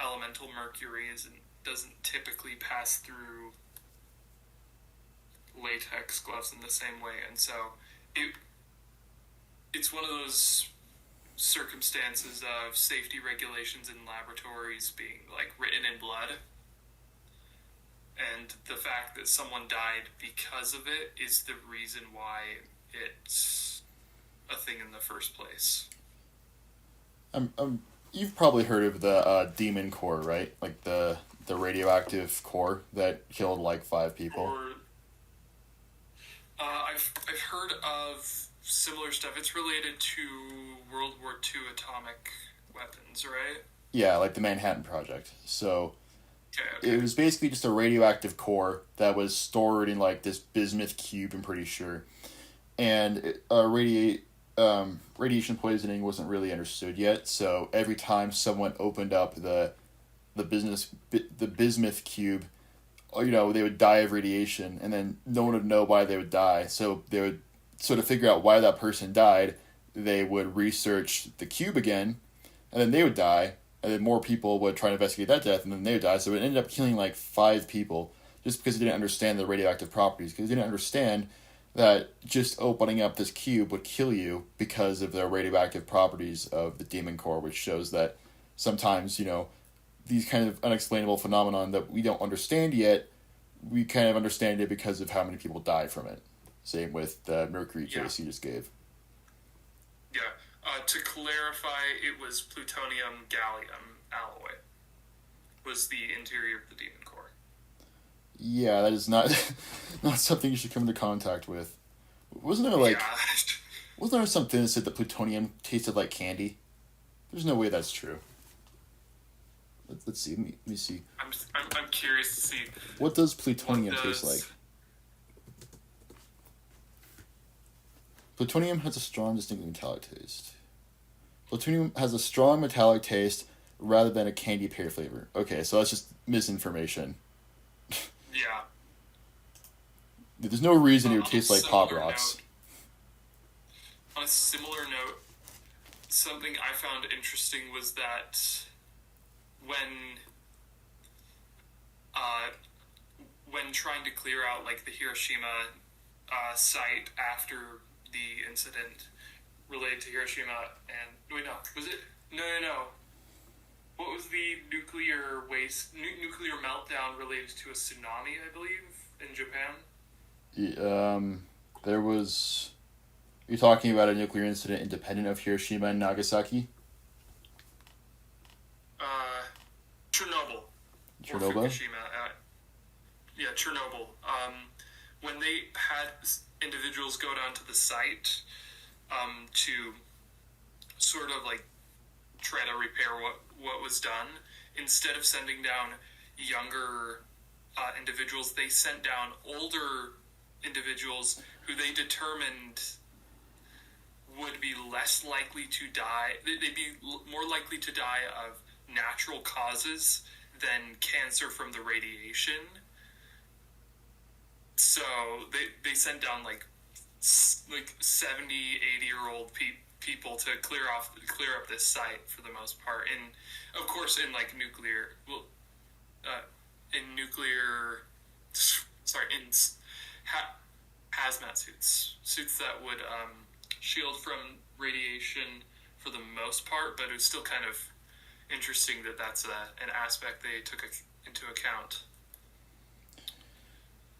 elemental mercury doesn't typically pass through latex gloves in the same way, and so it's one of those circumstances of safety regulations in laboratories being like written in blood, and the fact that someone died because of it is the reason why it's a thing in the first place. You've probably heard of the demon core, right? Like the radioactive core that killed like 5 people. I've heard of similar stuff. It's related to World War II atomic weapons, right? Yeah, like the Manhattan Project. So Okay. it was basically just a radioactive core that was stored in like this bismuth cube, I'm pretty sure. And radiation poisoning wasn't really understood yet. So every time someone opened up the bismuth cube, they would die of radiation, and then no one would know why they would die. So they would sort of figure out why that person died. They would research the cube again, and then they would die, and then more people would try to investigate that death, and then they would die. So it ended up killing like 5 people just because they didn't understand the radioactive properties, because they didn't understand that just opening up this cube would kill you because of the radioactive properties of the demon core, which shows that sometimes, these kind of unexplainable phenomenon that we don't understand yet, we kind of understand it because of how many people die from it. Same with the mercury case you just gave. Yeah. To clarify, it was plutonium gallium alloy was the interior of the demon core. Yeah, that is not not something you should come into contact with. Wasn't there something that said that plutonium tasted like candy? There's no way that's true. Let's see. Let me see. I'm curious to see. What does plutonium taste like? Plutonium has a strong, distinctive metallic taste. Plutonium has a strong metallic taste rather than a candy pear flavor. Okay, so that's just misinformation. Yeah. There's no reason it would taste like Pop Rocks. On a similar note, something I found interesting was that when trying to clear out like the Hiroshima site after the incident related to Hiroshima and what was the nuclear nuclear meltdown related to a tsunami, I believe, in Japan? There was You're talking about a nuclear incident independent of Hiroshima and Nagasaki? Uh, Chernobyl or Chernobyl? Fukushima. Yeah, Chernobyl. When they had individuals go down to the site to sort of like try to repair what was done, instead of sending down younger individuals, they sent down older individuals who they determined would be less likely to die. They'd be more likely to die of natural causes than cancer from the radiation. So they sent down like 70, 80-year-old people to clear up this site for the most part. And of course, in like nuclear, well, in nuclear, sorry, in hazmat suits that would shield from radiation for the most part, but it was still kind of interesting that that's an aspect they took into account.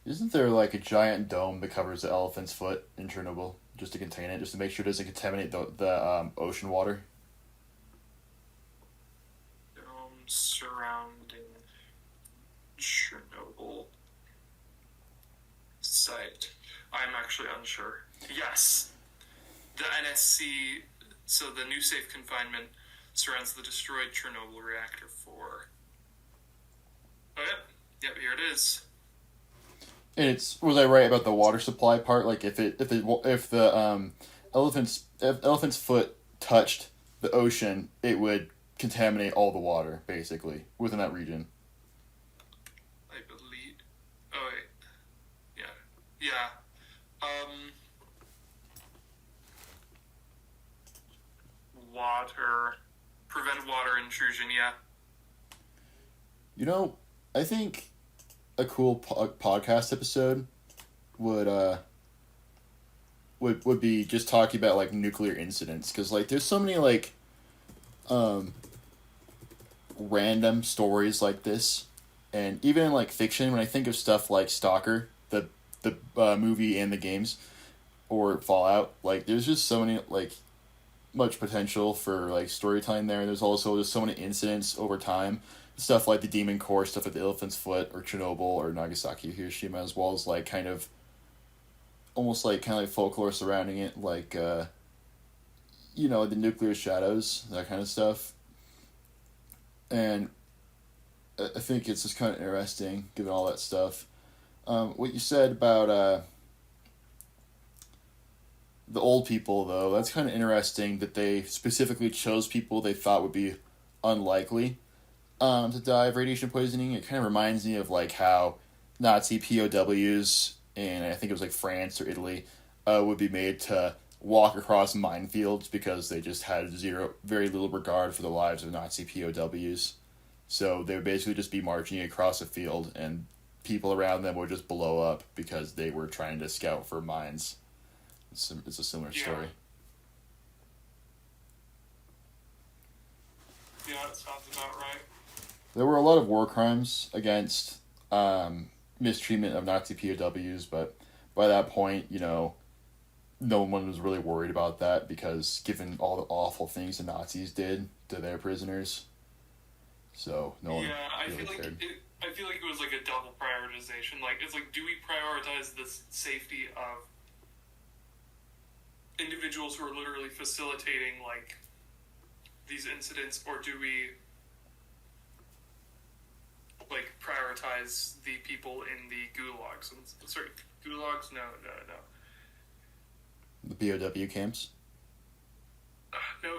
Isn't there like a giant dome that covers the elephant's foot in Chernobyl just to contain it, just to make sure it doesn't contaminate the ocean water? Surrounding Chernobyl site. I'm actually unsure. Yes, the NSC, so the new safe confinement surrounds the destroyed Chernobyl reactor 4. Oh, yep, here it is. And was I right about the water supply part? Like if the elephant's foot touched the ocean, it would contaminate all the water basically within that region. I believe. Oh wait. Yeah. Water. Prevent water intrusion. Yeah. You know, I think a cool podcast episode would be just talking about like nuclear incidents, because like there's so many like random stories like this, and even in like fiction, when I think of stuff like Stalker, the movie and the games, or Fallout, like there's just so many like much potential for like storytelling there. And there's also just so many incidents over time, stuff like the Demon Core, stuff like the Elephant's Foot or Chernobyl or Nagasaki, Hiroshima, as well as like kind of almost like kind of like folklore surrounding it, like the nuclear shadows, that kind of stuff. And I think it's just kind of interesting given all that stuff. What you said about the old people, though, that's kind of interesting that they specifically chose people they thought would be unlikely to die of radiation poisoning. It kind of reminds me of like how Nazi POWs in, I think it was like France or Italy, would be made to walk across minefields because they just had very little regard for the lives of Nazi POWs. So they would basically just be marching across a field, and people around them would just blow up because they were trying to scout for mines. It's a similar story. Yeah, that sounds about right. There were a lot of war crimes against mistreatment of Nazi POWs, but by that point, no one was really worried about that because given all the awful things the Nazis did to their prisoners, so no one really cared. I feel like it was like a double prioritization. Like it's like, do we prioritize the safety of individuals who are literally facilitating like these incidents, or do we like prioritize the people in the gulags? Sorry, gulags? No. The POW camps? No,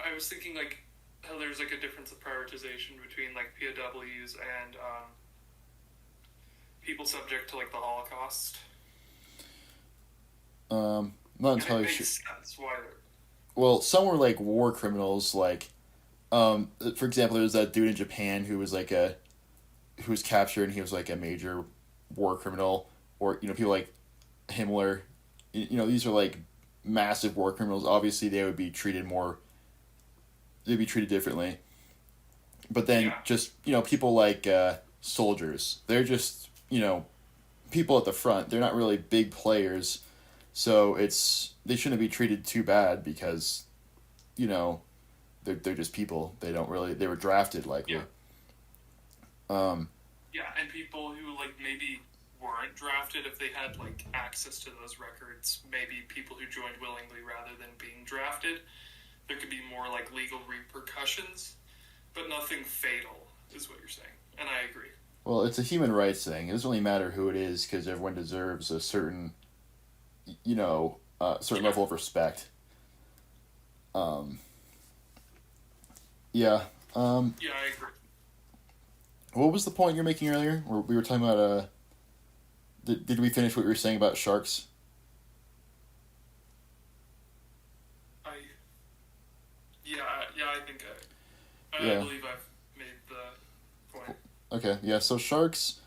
I was thinking like how there's like a difference of prioritization between like POWs and people subject to like the Holocaust. Not entirely sure. Sense why. Well, some were like war criminals. Like, for example, there was that dude in Japan who was captured, and he was like a major war criminal. Or people like Himmler. These are like massive war criminals. Obviously, they would be treated they'd be treated differently. But then just people like soldiers. They're just people at the front. They're not really big players. So they shouldn't be treated too bad because, you know, they're just people. They were drafted likely. Yeah. Um, Yeah, and people who like maybe weren't drafted, if they had like access to those records, maybe people who joined willingly rather than being drafted, there could be more like legal repercussions, but nothing fatal is what you're saying, and I agree. well, it's a human rights thing. It doesn't really matter who it is because everyone deserves a certain, certain Yeah. level of respect. Um, yeah. Yeah, I agree. What was the point you're making earlier? Where we were talking about did we finish what you were saying about sharks? I yeah I think I Yeah. believe I've made the point. Okay. Yeah. So sharks.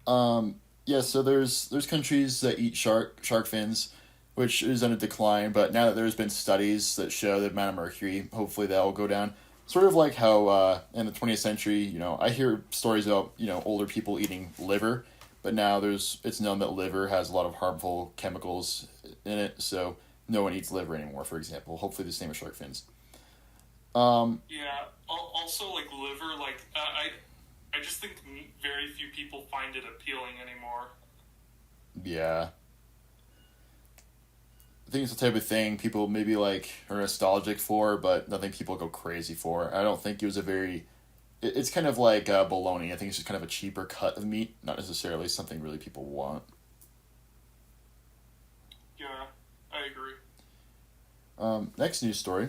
Yeah. So there's countries that eat shark fins, which is on a decline. But now that there's been studies that show the amount of mercury, hopefully that will go down. Sort of like how in the 20th century, I hear stories about older people eating liver, but now it's known that liver has a lot of harmful chemicals in it, so no one eats liver anymore. For example, hopefully the same with shark fins. Um, Yeah. Also, like liver, like I just think very few people find it appealing anymore. yeah. I think it's the type of thing people maybe like are nostalgic for, but nothing people go crazy for. I don't think it was a very. It's kind of like bologna. I think it's just kind of a cheaper cut of meat, not necessarily something really people want. Yeah, I agree. Next news story.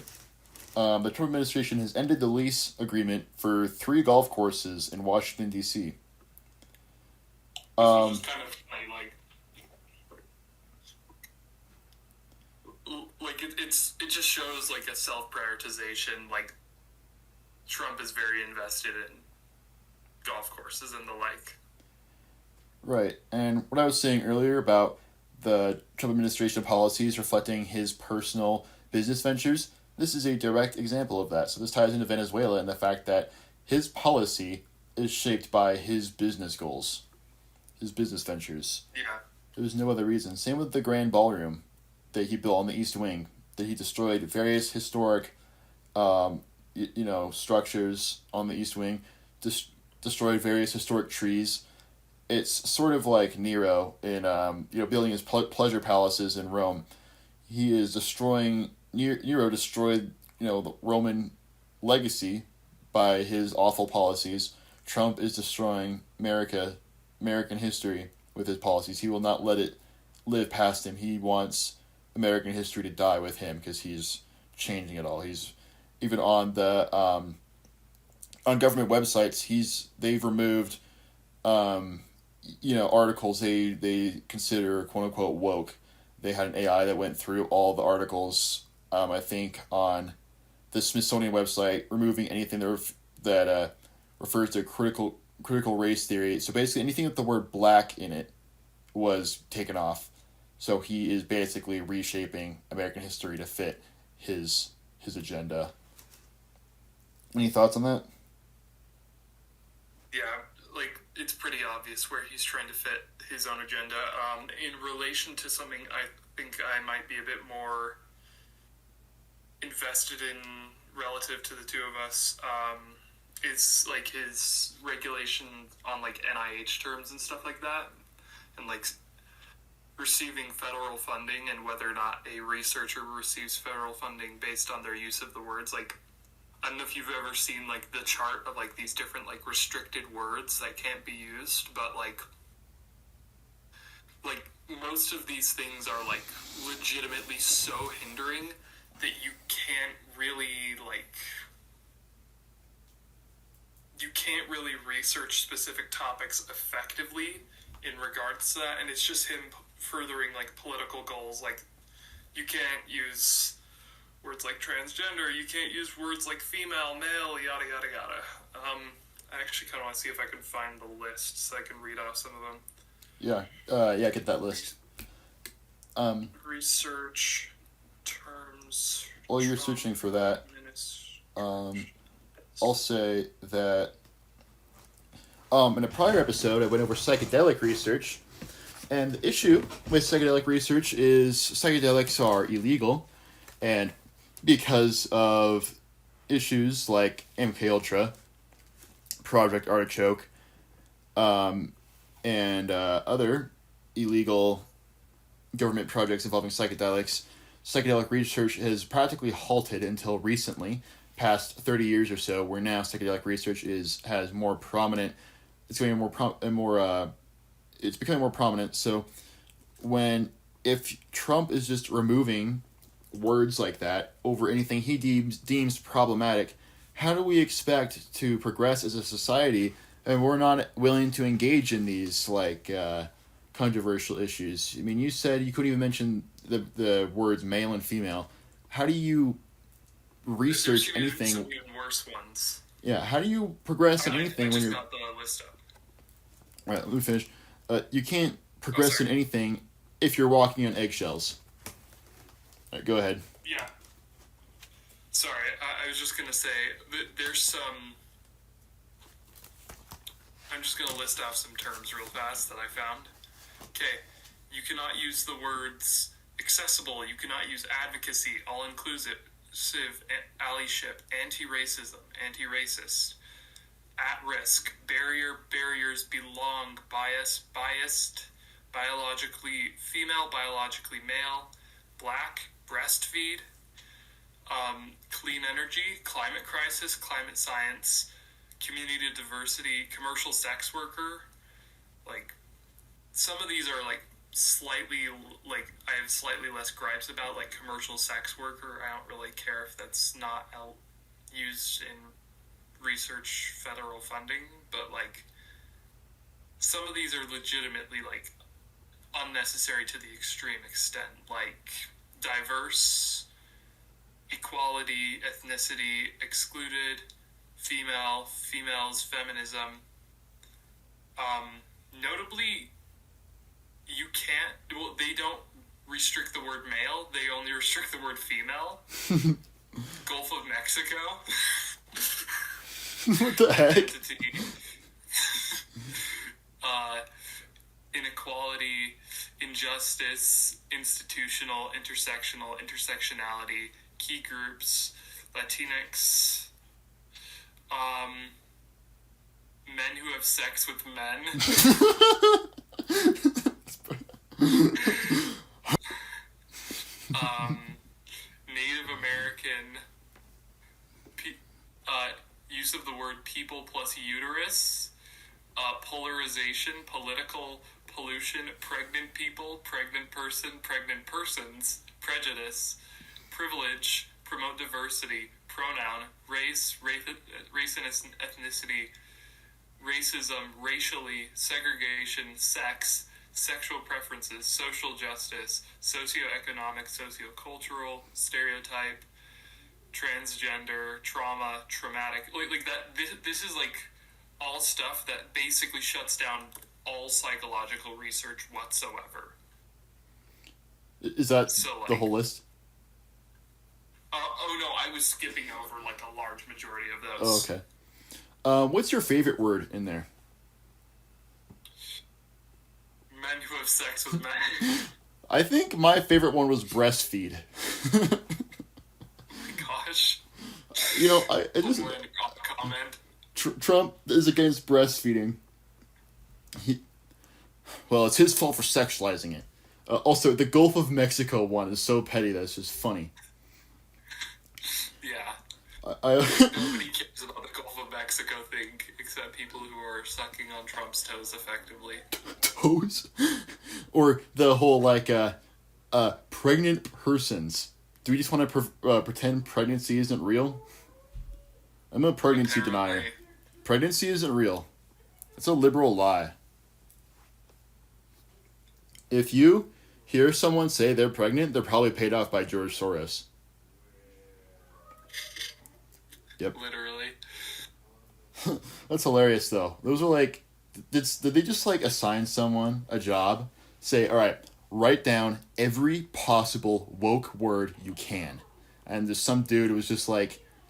The Trump administration has ended the lease agreement for 3 golf courses in Washington, D.C. This was Um, just kind of funny, like it just shows like a self prioritization. Like Trump is very invested in golf courses and the like. right. And what I was saying earlier about the Trump administration policies reflecting his personal business ventures, this is a direct example of that. So this ties into Venezuela and the fact that his policy is shaped by his business goals, his business ventures. Yeah, There's no other reason. Same with the Grand Ballroom that he built on the East Wing, that he destroyed various historic, structures on the East Wing, destroyed various historic trees. It's sort of like Nero in, building his pleasure palaces in Rome. He is destroying, Nero destroyed, the Roman legacy by his awful policies. Trump is destroying American history with his policies. He will not let it live past him. He wants American history to die with him because he's changing it all. He's even on government websites. They've removed articles they consider quote unquote woke. They had an AI that went through all the articles. I think on the Smithsonian website, removing anything that refers to critical race theory. So basically, anything with the word black in it was taken off. So he is basically reshaping American history to fit his agenda. Any thoughts on that? yeah, like it's pretty obvious where he's trying to fit his own agenda. In relation to something, I think I might be a bit more invested in relative to the two of us. Is like his regulation on like NIH terms and stuff like that, and like receiving federal funding and whether or not a researcher receives federal funding based on their use of the words. Like, I don't know if you've ever seen like the chart of like these different like restricted words that can't be used, but like most of these things are like legitimately so hindering that you can't really research specific topics effectively in regards to that, and it's just him furthering like political goals. Like you can't use words like transgender, you can't use words like female, male, yada yada yada. I actually kind of want to see if I can find the list so I can read off some of them. Yeah, get that list. Research terms. While you're searching for that, I'll say that in a prior episode I went over psychedelic research, And the issue with psychedelic research is psychedelics are illegal, and because of issues like MKUltra, Project Artichoke, and other illegal government projects involving psychedelics, psychedelic research has practically halted until recently, past 30 years or so, where now psychedelic research has more prominent. It's going it's becoming more prominent. So if Trump is just removing words like that over anything he deems problematic, how do we expect to progress as a society, and we're not willing to engage in these controversial issues? I mean, you said you couldn't even mention the words male and female. How do you research anything? Some even worse ones. Yeah, how do you progress in anything when you're? I just got the list up. All right, let me finish. You can't progress in anything if you're walking on eggshells. All right, go ahead. Yeah. Sorry, I was just gonna say there's some. I'm just gonna list off some terms real fast that I found. Okay, you cannot use the words accessible. You cannot use advocacy, all-inclusive, allyship, anti-racism, anti-racist, at-risk, barriers, belong, biased, biologically female, biologically male, black, breastfeed, clean energy, climate crisis, climate science, community diversity, commercial sex worker. Like, some of these are slightly, I have slightly less gripes about, commercial sex worker. I don't really care if that's not used in research federal funding, but some of these are legitimately unnecessary to the extreme extent, diverse, equality, ethnicity, excluded, females, feminism. Notably, you can't, they don't restrict the word male, they only restrict the word female. Gulf of Mexico. What the heck? Entity. Inequality, injustice, institutional, intersectionality, key groups, Latinx, men who have sex with men. Native American, use of the word people plus uterus, polarization, political, pollution, pregnant people, pregnant person, pregnant persons, prejudice, privilege, promote diversity, pronoun, race and ethnicity, racism, racially, segregation, sex, sexual preferences, social justice, socioeconomic, sociocultural, stereotype, transgender, trauma, traumatic, that. This is all stuff that basically shuts down all psychological research whatsoever. Is that the whole list? Oh no, I was skipping over a large majority of those. Oh, okay. What's your favorite word in there? Men who have sex with men. I think my favorite one was breastfeed. Oh my gosh. I just comment. Trump is against breastfeeding. It's his fault for sexualizing it. Also, the Gulf of Mexico one is so petty that it's just funny. Yeah. Nobody cares about the Gulf of Mexico thing except people who are sucking on Trump's toes effectively. Toes? Or the whole pregnant persons. Do we just want to pretend pregnancy isn't real? I'm a pregnancy denier. Pregnancy isn't real. It's a liberal lie. If you hear someone say they're pregnant, they're probably paid off by George Soros. Yep. Literally. That's hilarious, though. Those are did they just assign someone a job? Say, all right, write down every possible woke word you can. And there's some dude who was just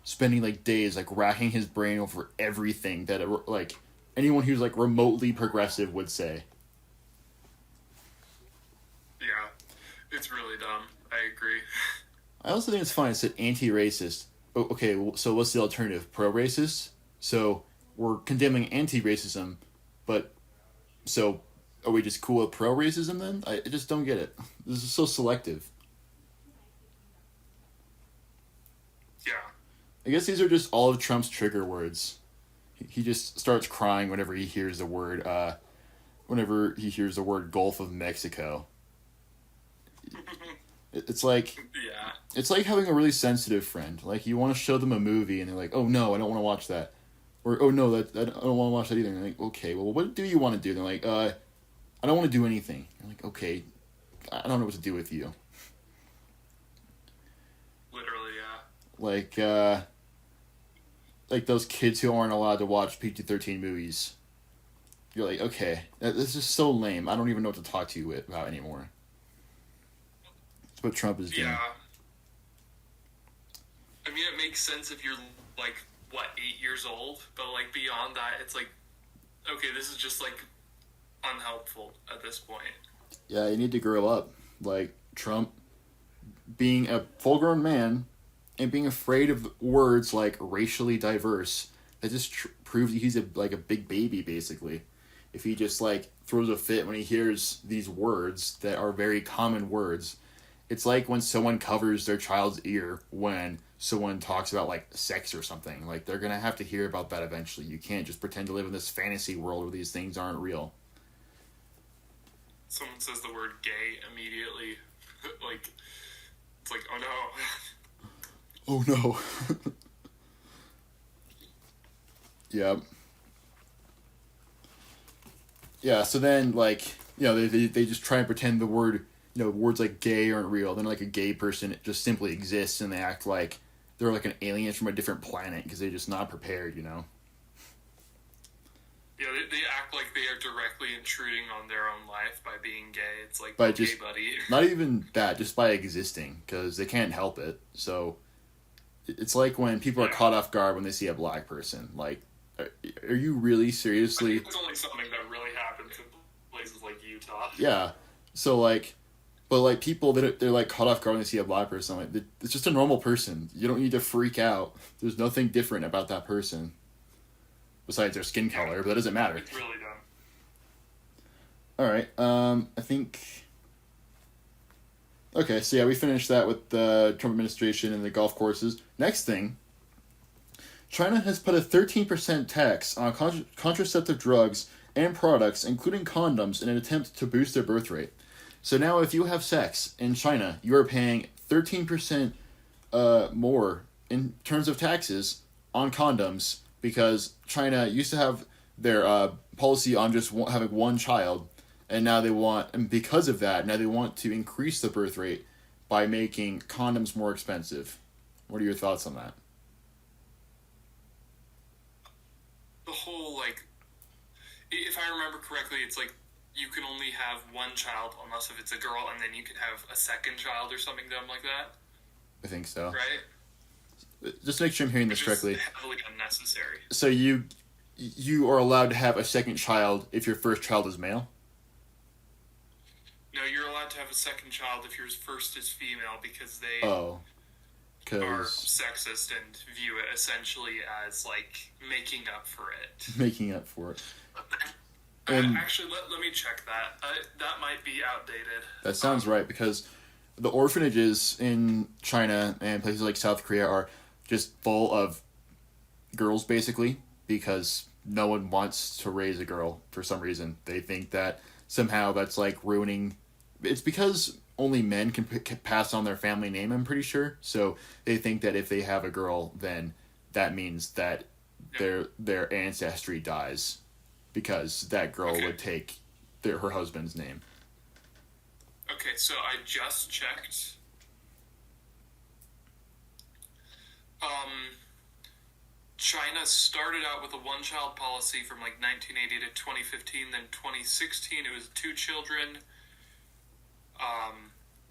spending days racking his brain over everything that anyone who's remotely progressive would say. It's really dumb. I agree. I also think it's fine. It said anti-racist. Okay, so what's the alternative? Pro-racist. So we're condemning anti-racism, but so are we just cool with pro-racism then? I just don't get it. This is so selective. Yeah. I guess these are just all of Trump's trigger words. He just starts crying whenever he hears the word. Whenever he hears the word Gulf of Mexico. It's like Yeah. it's like having a really sensitive friend. Like you want to show them a movie and they're like, "Oh no, I don't want to watch that," or "Oh no, I don't want to watch that either." And you're like, "Okay, well, what do you want to do?" And they're like, I don't want to do anything." You're like, "Okay, I don't know what to do with you." Literally, yeah. Like those kids who aren't allowed to watch PG-13 movies. You're like, okay, this is so lame. I don't even know what to talk to you about anymore. That's what Trump is doing. Yeah. I mean, it makes sense if you're, like, what, 8 years old? But, like, beyond that, it's like, okay, this is just, like, unhelpful at this point. Yeah, you need to grow up. Like, Trump being a full-grown man and being afraid of words like racially diverse, that just proves he's a big baby, basically. If he just, like, throws a fit when he hears these words that are very common words. It's like when someone covers their child's ear when someone talks about, like, sex or something. Like, they're gonna have to hear about that eventually. You can't just pretend to live in this fantasy world where these things aren't real. Someone says the word gay immediately. Like, it's like, oh no. Oh no. Yep. Yeah, so then, like, they just try and pretend the word, words like gay aren't real. Then, like, a gay person just simply exists and they act like they're, like, an alien from a different planet because they're just not prepared, Yeah, they act like they are directly intruding on their own life by being gay. It's like, By okay, just, buddy. not even that, just by existing because they can't help it. So, it's like when people are caught off guard when they see a black person. Like, are you really seriously... It's only something that really happens in places like Utah. Yeah. So, like, but, like, people that they're, like, caught off guard when they see a black person, like, it's just a normal person. You don't need to freak out. There's nothing different about that person. Besides their skin color, but that doesn't matter. It's really dumb. Alright, I think... Okay, so yeah, we finished that with the Trump administration and the golf courses. Next thing, China has put a 13% tax on contraceptive drugs and products, including condoms, in an attempt to boost their birth rate. So now if you have sex in China, you are paying 13% more in terms of taxes on condoms because China used to have their policy on just having one child, and now and because of that, now they want to increase the birth rate by making condoms more expensive. What are your thoughts on that? The whole, like, if I remember correctly, it's like you can only have one child unless if it's a girl, and then you can have a second child or something dumb like that. I think so. Right? Just make sure I'm hearing this correctly. Heavily unnecessary. So you are allowed to have a second child if your first child is male? No, you're allowed to have a second child if your first is female because they Oh. are sexist and view it essentially as, like, making up for it. Making up for it. And actually, let me check that. That might be outdated. that sounds right, because the orphanages in China and places like South Korea are just full of girls, basically, because no one wants to raise a girl for some reason. They think that somehow that's, like, ruining... It's because only men can pass on their family name, I'm pretty sure. So they think that if they have a girl, then that means that their ancestry dies, because that girl would take her husband's name. Okay, so I just checked. China started out with a one-child policy from, like, 1980 to 2015. Then 2016, it was 2 children.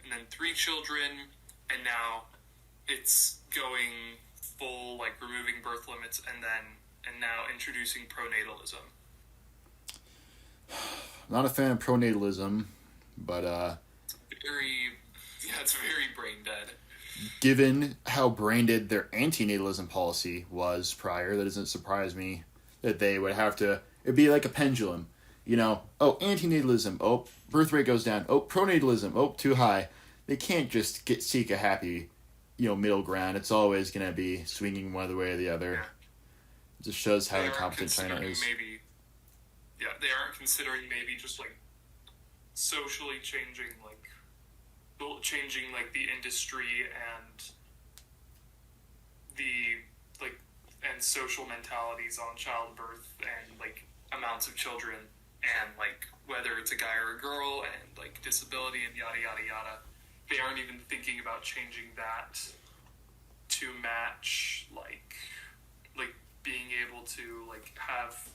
And then 3 children, and now it's going full, like, removing birth limits, and now introducing pronatalism. Not a fan of pronatalism, but Very, given how branded their anti-natalism policy was prior, that doesn't surprise me that they would have to. It'd be like a pendulum, Oh, anti-natalism. Oh, birth rate goes down. Oh, pronatalism. Oh, too high. They can't just seek a happy, middle ground. It's always gonna be swinging one way or the other. Yeah. It just shows how They aren't incompetent China considering is. maybe. Yeah, they aren't considering maybe just like socially changing like the industry and the like and social mentalities on childbirth and like amounts of children and like whether it's a guy or a girl and like disability and yada yada yada. They aren't even thinking about changing that to match like being able to like have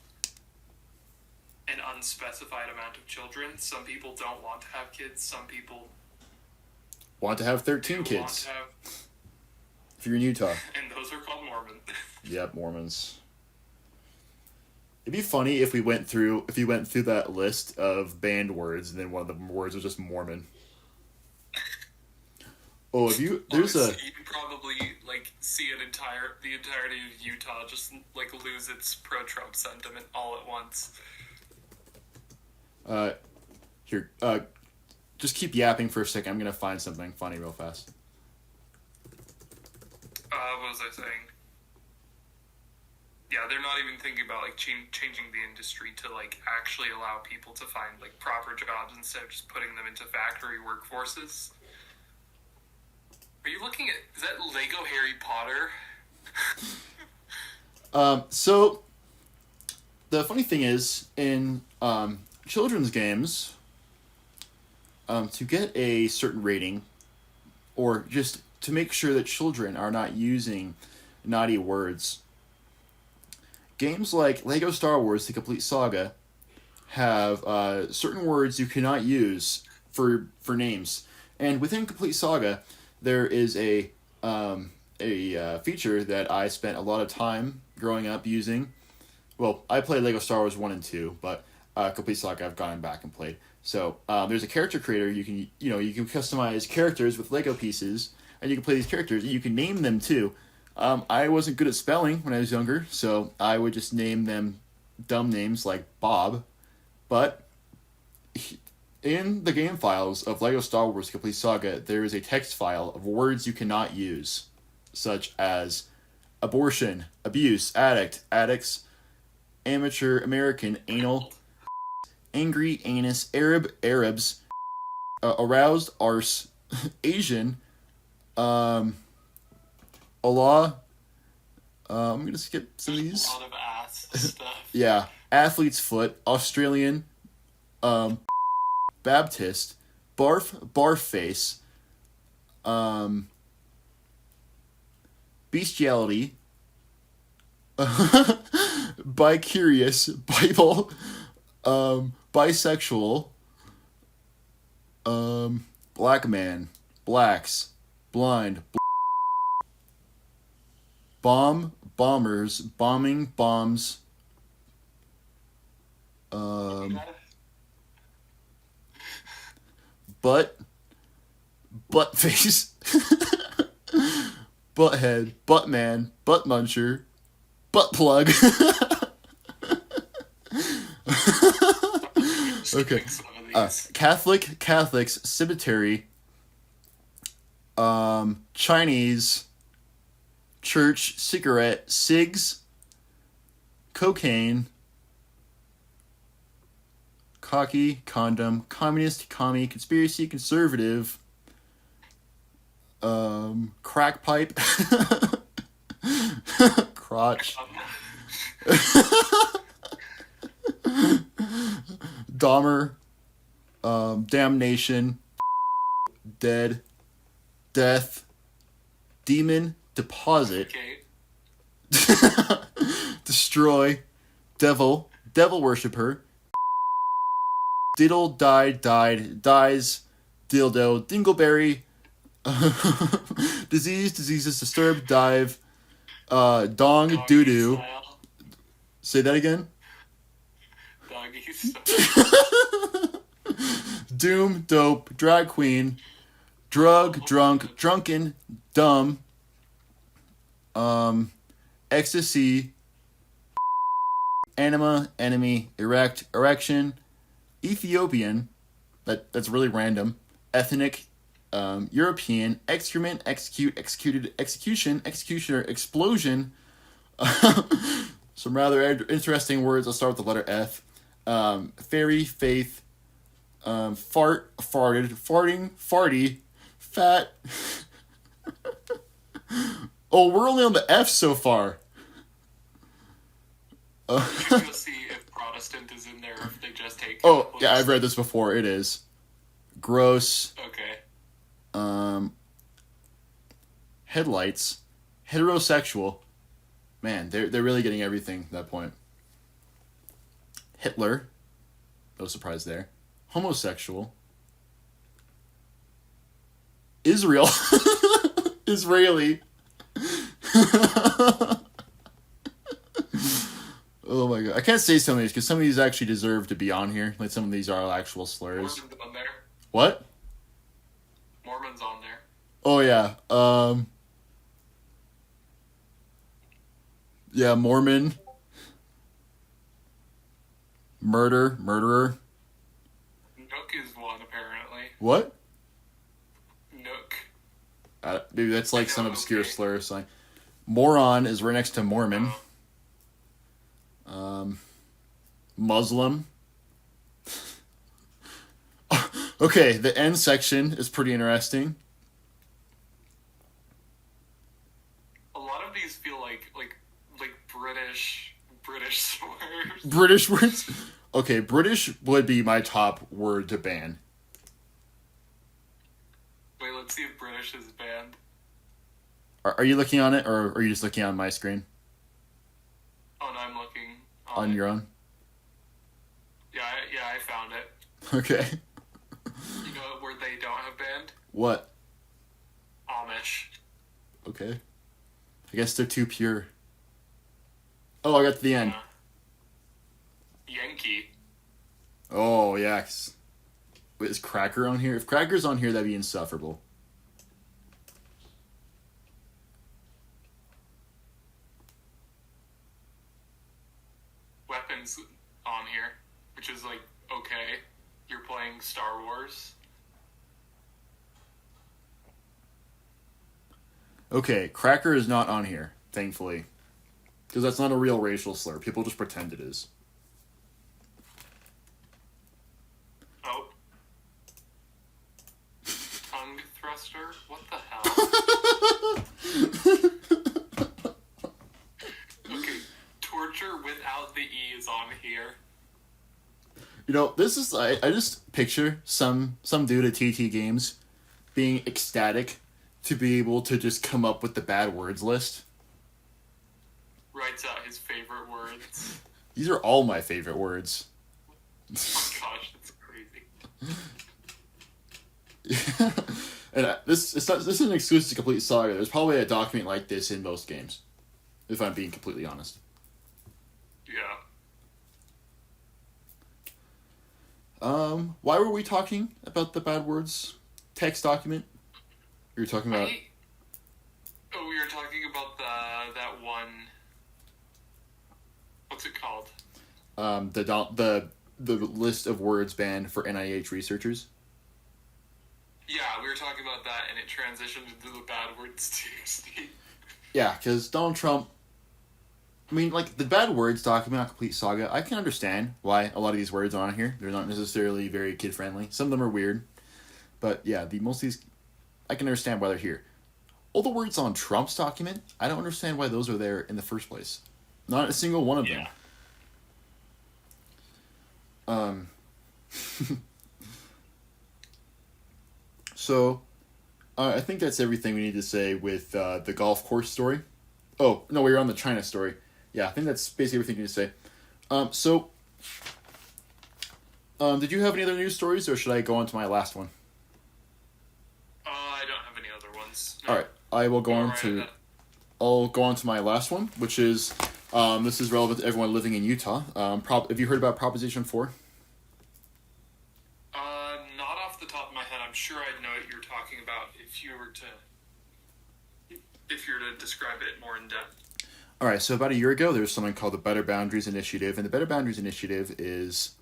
an unspecified amount of children. Some people don't want to have kids. Some people Want to have 13 do kids. want to have, If you're in Utah. and those are called Mormon. Yep, Mormons. It'd be funny if you went through that list of banned words and then one of the words was just Mormon. Oh, if you there's Honestly, you can probably like see the entirety of Utah just like lose its pro-Trump sentiment all at once. here just keep yapping for a second. I'm gonna find something funny real fast. What was I saying? Yeah, they're not even thinking about like changing the industry to like actually allow people to find like proper jobs instead of just putting them into factory workforces. Are you looking at? Is that Lego Harry Potter? So the funny thing is in children's games, to get a certain rating, or just to make sure that children are not using naughty words, games like Lego Star Wars: The Complete Saga have certain words you cannot use for names, and within Complete Saga, there is a feature that I spent a lot of time growing up using. Well, I played Lego Star Wars 1 and 2, but Complete Saga I've gone back and played. So there's a character creator. You can customize characters with Lego pieces, and you can play these characters. You can name them too. I wasn't good at spelling when I was younger, so I would just name them dumb names like Bob. But in the game files of Lego Star Wars Complete Saga, there is a text file of words you cannot use, such as abortion, abuse, addict, addicts, amateur, American, anal, angry, anus, Arabs, aroused, arse, Asian, Allah. I'm gonna skip some of these. A lot of ass stuff. Yeah, athlete's foot, Australian, Baptist, barf face, bestiality, bi-curious, Bible, bisexual, black man, blacks, blind, bomb, bombers, bombing, bombs, butt face, butthead, butt man, butt muncher, butt plug. Okay. Catholics, cemetery, Chinese, church, cigarette, cigs, cocaine, cocky, condom, communist, commie, conspiracy, conservative, crack pipe, crotch, Dahmer, damnation, dead, death, demon, deposit, Okay. destroy, devil worshiper, diddle, died, dies, dildo, dingleberry, diseases, disturbed, dive, dong, doo-doo. Style. Say that again? Doggy style. Doom, dope, drag queen, drug, drunk, drunken, dumb, ecstasy, anima, enemy, erect, erection, Ethiopian, that's really random, ethnic, European, excrement, execute, executed, execution, executioner, explosion. Some rather interesting words. I'll start with the letter F. Fairy, faith, fart, farted, farting, farty, fat. Oh, we're only on the F so far. Just go see if Protestant is in there, or if they just take. Oh, yeah, I've read this before. It is. Gross. Okay. Headlights. Heterosexual. Man, they're really getting everything at that point. Hitler. No surprise there. Homosexual. Israel. Israeli. Oh my god. I can't say some of these because some of these actually deserve to be on here. Like some of these are actual slurs. Mormon's on there. What? Mormon's on there. Oh yeah. Yeah, Mormon. Murderer. Nook is one, apparently. What? Nook. Maybe that's like some know, obscure okay. slur. So like, moron is right next to Mormon. Muslim. Okay, the end section is pretty interesting. A lot of these feel like British slurs. British words. Okay, British would be my top word to ban. Wait, let's see if British is banned. Are you looking on it, or are you just looking on my screen? Oh no, I'm looking On your own? Yeah, I found it. Okay. You know where they don't have banned? What? Amish. Okay. I guess they're too pure. Oh, I got to the end. Yankee. Oh, yeah. Wait, is Cracker on here? If Cracker's on here, that'd be insufferable. Weapons on here, which is like, okay, you're playing Star Wars. Okay, Cracker is not on here, thankfully. Because that's not a real racial slur. People just pretend it is. Oh. Tongue thruster? What the hell? Okay, torture without the E is on here. You know, this is... I just picture some dude at TT Games being ecstatic to be able to just come up with the bad words list. Writes out his favorite words. These are all my favorite words. Oh gosh, that's crazy. And this is an exclusive to Complete Saga. There's probably a document like this in most games, if I'm being completely honest. Yeah. Why were we talking about the bad words text document? We were talking about... Oh, we were talking about that one... What's it called? The list of words banned for NIH researchers. Yeah, we were talking about that, and it transitioned into the bad words TXT. Yeah, because Donald Trump... I mean, like, the bad words document on Complete Saga, I can understand why a lot of these words are on here. They're not necessarily very kid-friendly. Some of them are weird. But, yeah, most of these... I can understand why they're here. All the words on Trump's document, I don't understand why those are there in the first place. Not a single one of them. So, I think that's everything we need to say with the golf course story. Oh, no, we were on the China story. Yeah, I think that's basically everything you need to say. Did you have any other news stories, or should I go on to my last one? I don't have any other ones. No. All right, I will go on to... I'll go on to my last one, which is... this is relevant to everyone living in Utah. Have you heard about Proposition 4? Not off the top of my head. I'm sure I'd know what you're talking about if you were to describe it more in depth. All right, so about a year ago, there was something called the Better Boundaries Initiative, and the Better Boundaries Initiative is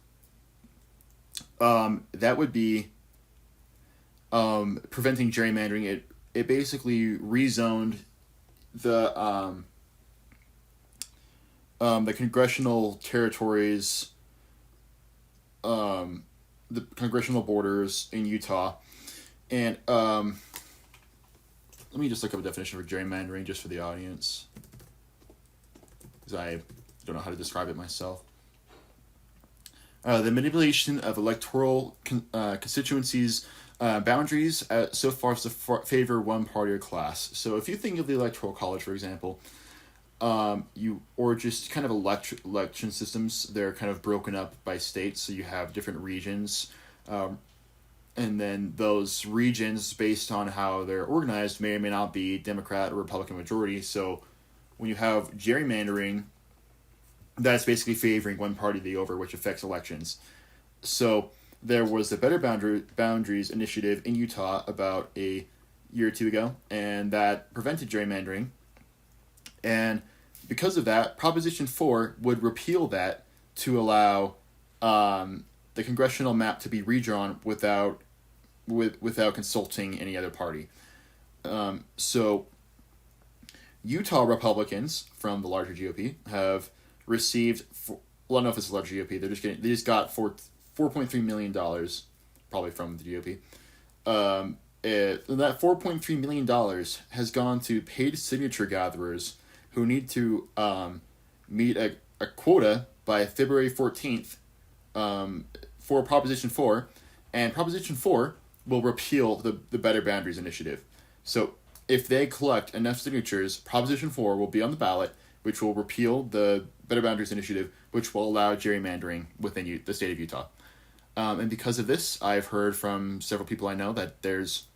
that would be preventing gerrymandering. It basically rezoned the congressional territories, the congressional borders in Utah, and let me just look up a definition for gerrymandering just for the audience, because I don't know how to describe it myself. The manipulation of electoral constituencies' boundaries so far as to favor one party or class. So if you think of the Electoral College, for example, or just kind of election systems, they're kind of broken up by states, so you have different regions, and then those regions, based on how they're organized, may or may not be Democrat or Republican majority. So when you have gerrymandering, that's basically favoring one party the over, which affects elections. So there was the Better Boundaries Initiative in Utah about a year or two ago, and that prevented gerrymandering. And because of that, Proposition 4 would repeal that to allow the congressional map to be redrawn without consulting any other party. So Utah Republicans from the larger GOP have received, I don't know if it's the larger GOP, they just got $4.3 million, probably from the GOP. That $4.3 million has gone to paid signature gatherers who need to meet a quota by February 14th for Proposition 4, and Proposition 4 will repeal the Better Boundaries Initiative. So if they collect enough signatures, Proposition 4 will be on the ballot, which will repeal the Better Boundaries Initiative, which will allow gerrymandering within the state of Utah. And because of this, I've heard from several people I know that there's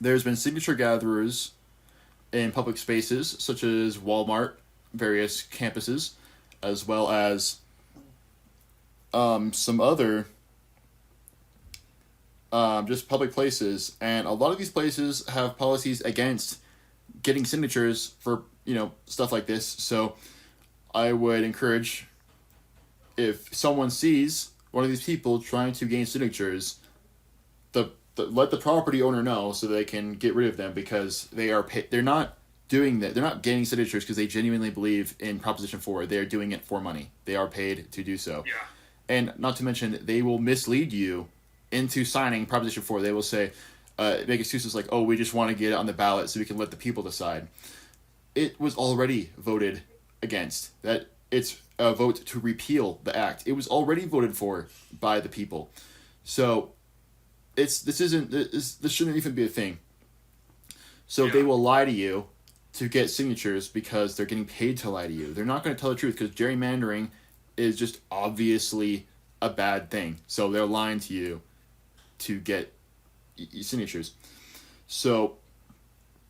been signature gatherers in public spaces, such as Walmart, various campuses, as well as some other just public places. And a lot of these places have policies against getting signatures for, stuff like this. So I would encourage, if someone sees one of these people trying to gain signatures, let the property owner know so they can get rid of them, because they're not doing that. They're not gaining signatures because they genuinely believe in Proposition 4. They're doing it for money. They are paid to do so. Yeah. And not to mention, they will mislead you into signing Proposition 4. They will say, make excuses like, oh, we just want to get it on the ballot so we can let the people decide. It was already voted against. That it's a vote to repeal the act. It was already voted for by the people. So this shouldn't even be a thing. So They will lie to you to get signatures because they're getting paid to lie to you. They're not going to tell the truth, because gerrymandering is just obviously a bad thing. So they're lying to you to get signatures. So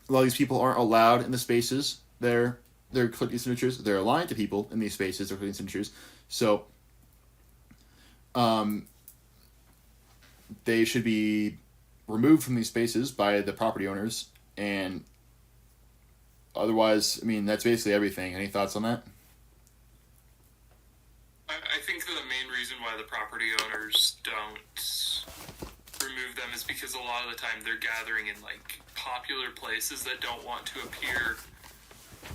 a lot of these people aren't allowed in the spaces they're collecting signatures. They're lying to people in these spaces they're collecting signatures. So they should be removed from these spaces by the property owners, and otherwise, that's basically everything. Any thoughts on that? I think the main reason why the property owners don't remove them is because a lot of the time they're gathering in popular places that don't want to appear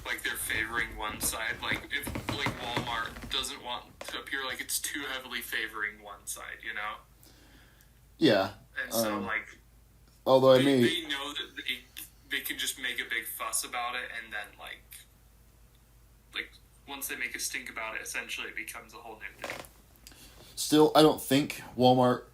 like they're favoring one side. Like if Walmart doesn't want to appear like it's too heavily favoring one side, Yeah. And so although they know that they can just make a big fuss about it, and then once they make a stink about it, essentially it becomes a whole new thing. Still, I don't think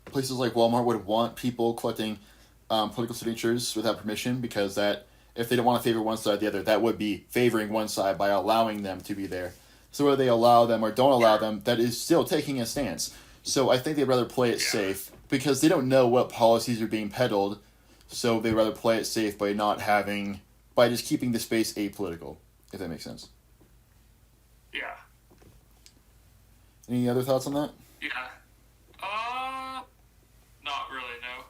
places like Walmart would want people collecting political signatures without permission, because that, if they don't want to favor one side or the other, that would be favoring one side by allowing them to be there. So whether they allow them or don't allow them, that is still taking a stance. So I think they'd rather play it safe, because they don't know what policies are being peddled, so they'd rather play it safe by just keeping the space apolitical, if that makes sense. Yeah. Any other thoughts on that? Yeah. Not really, no.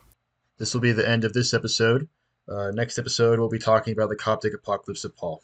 This will be the end of this episode. Next episode, we'll be talking about the Coptic apocalypse of Paul.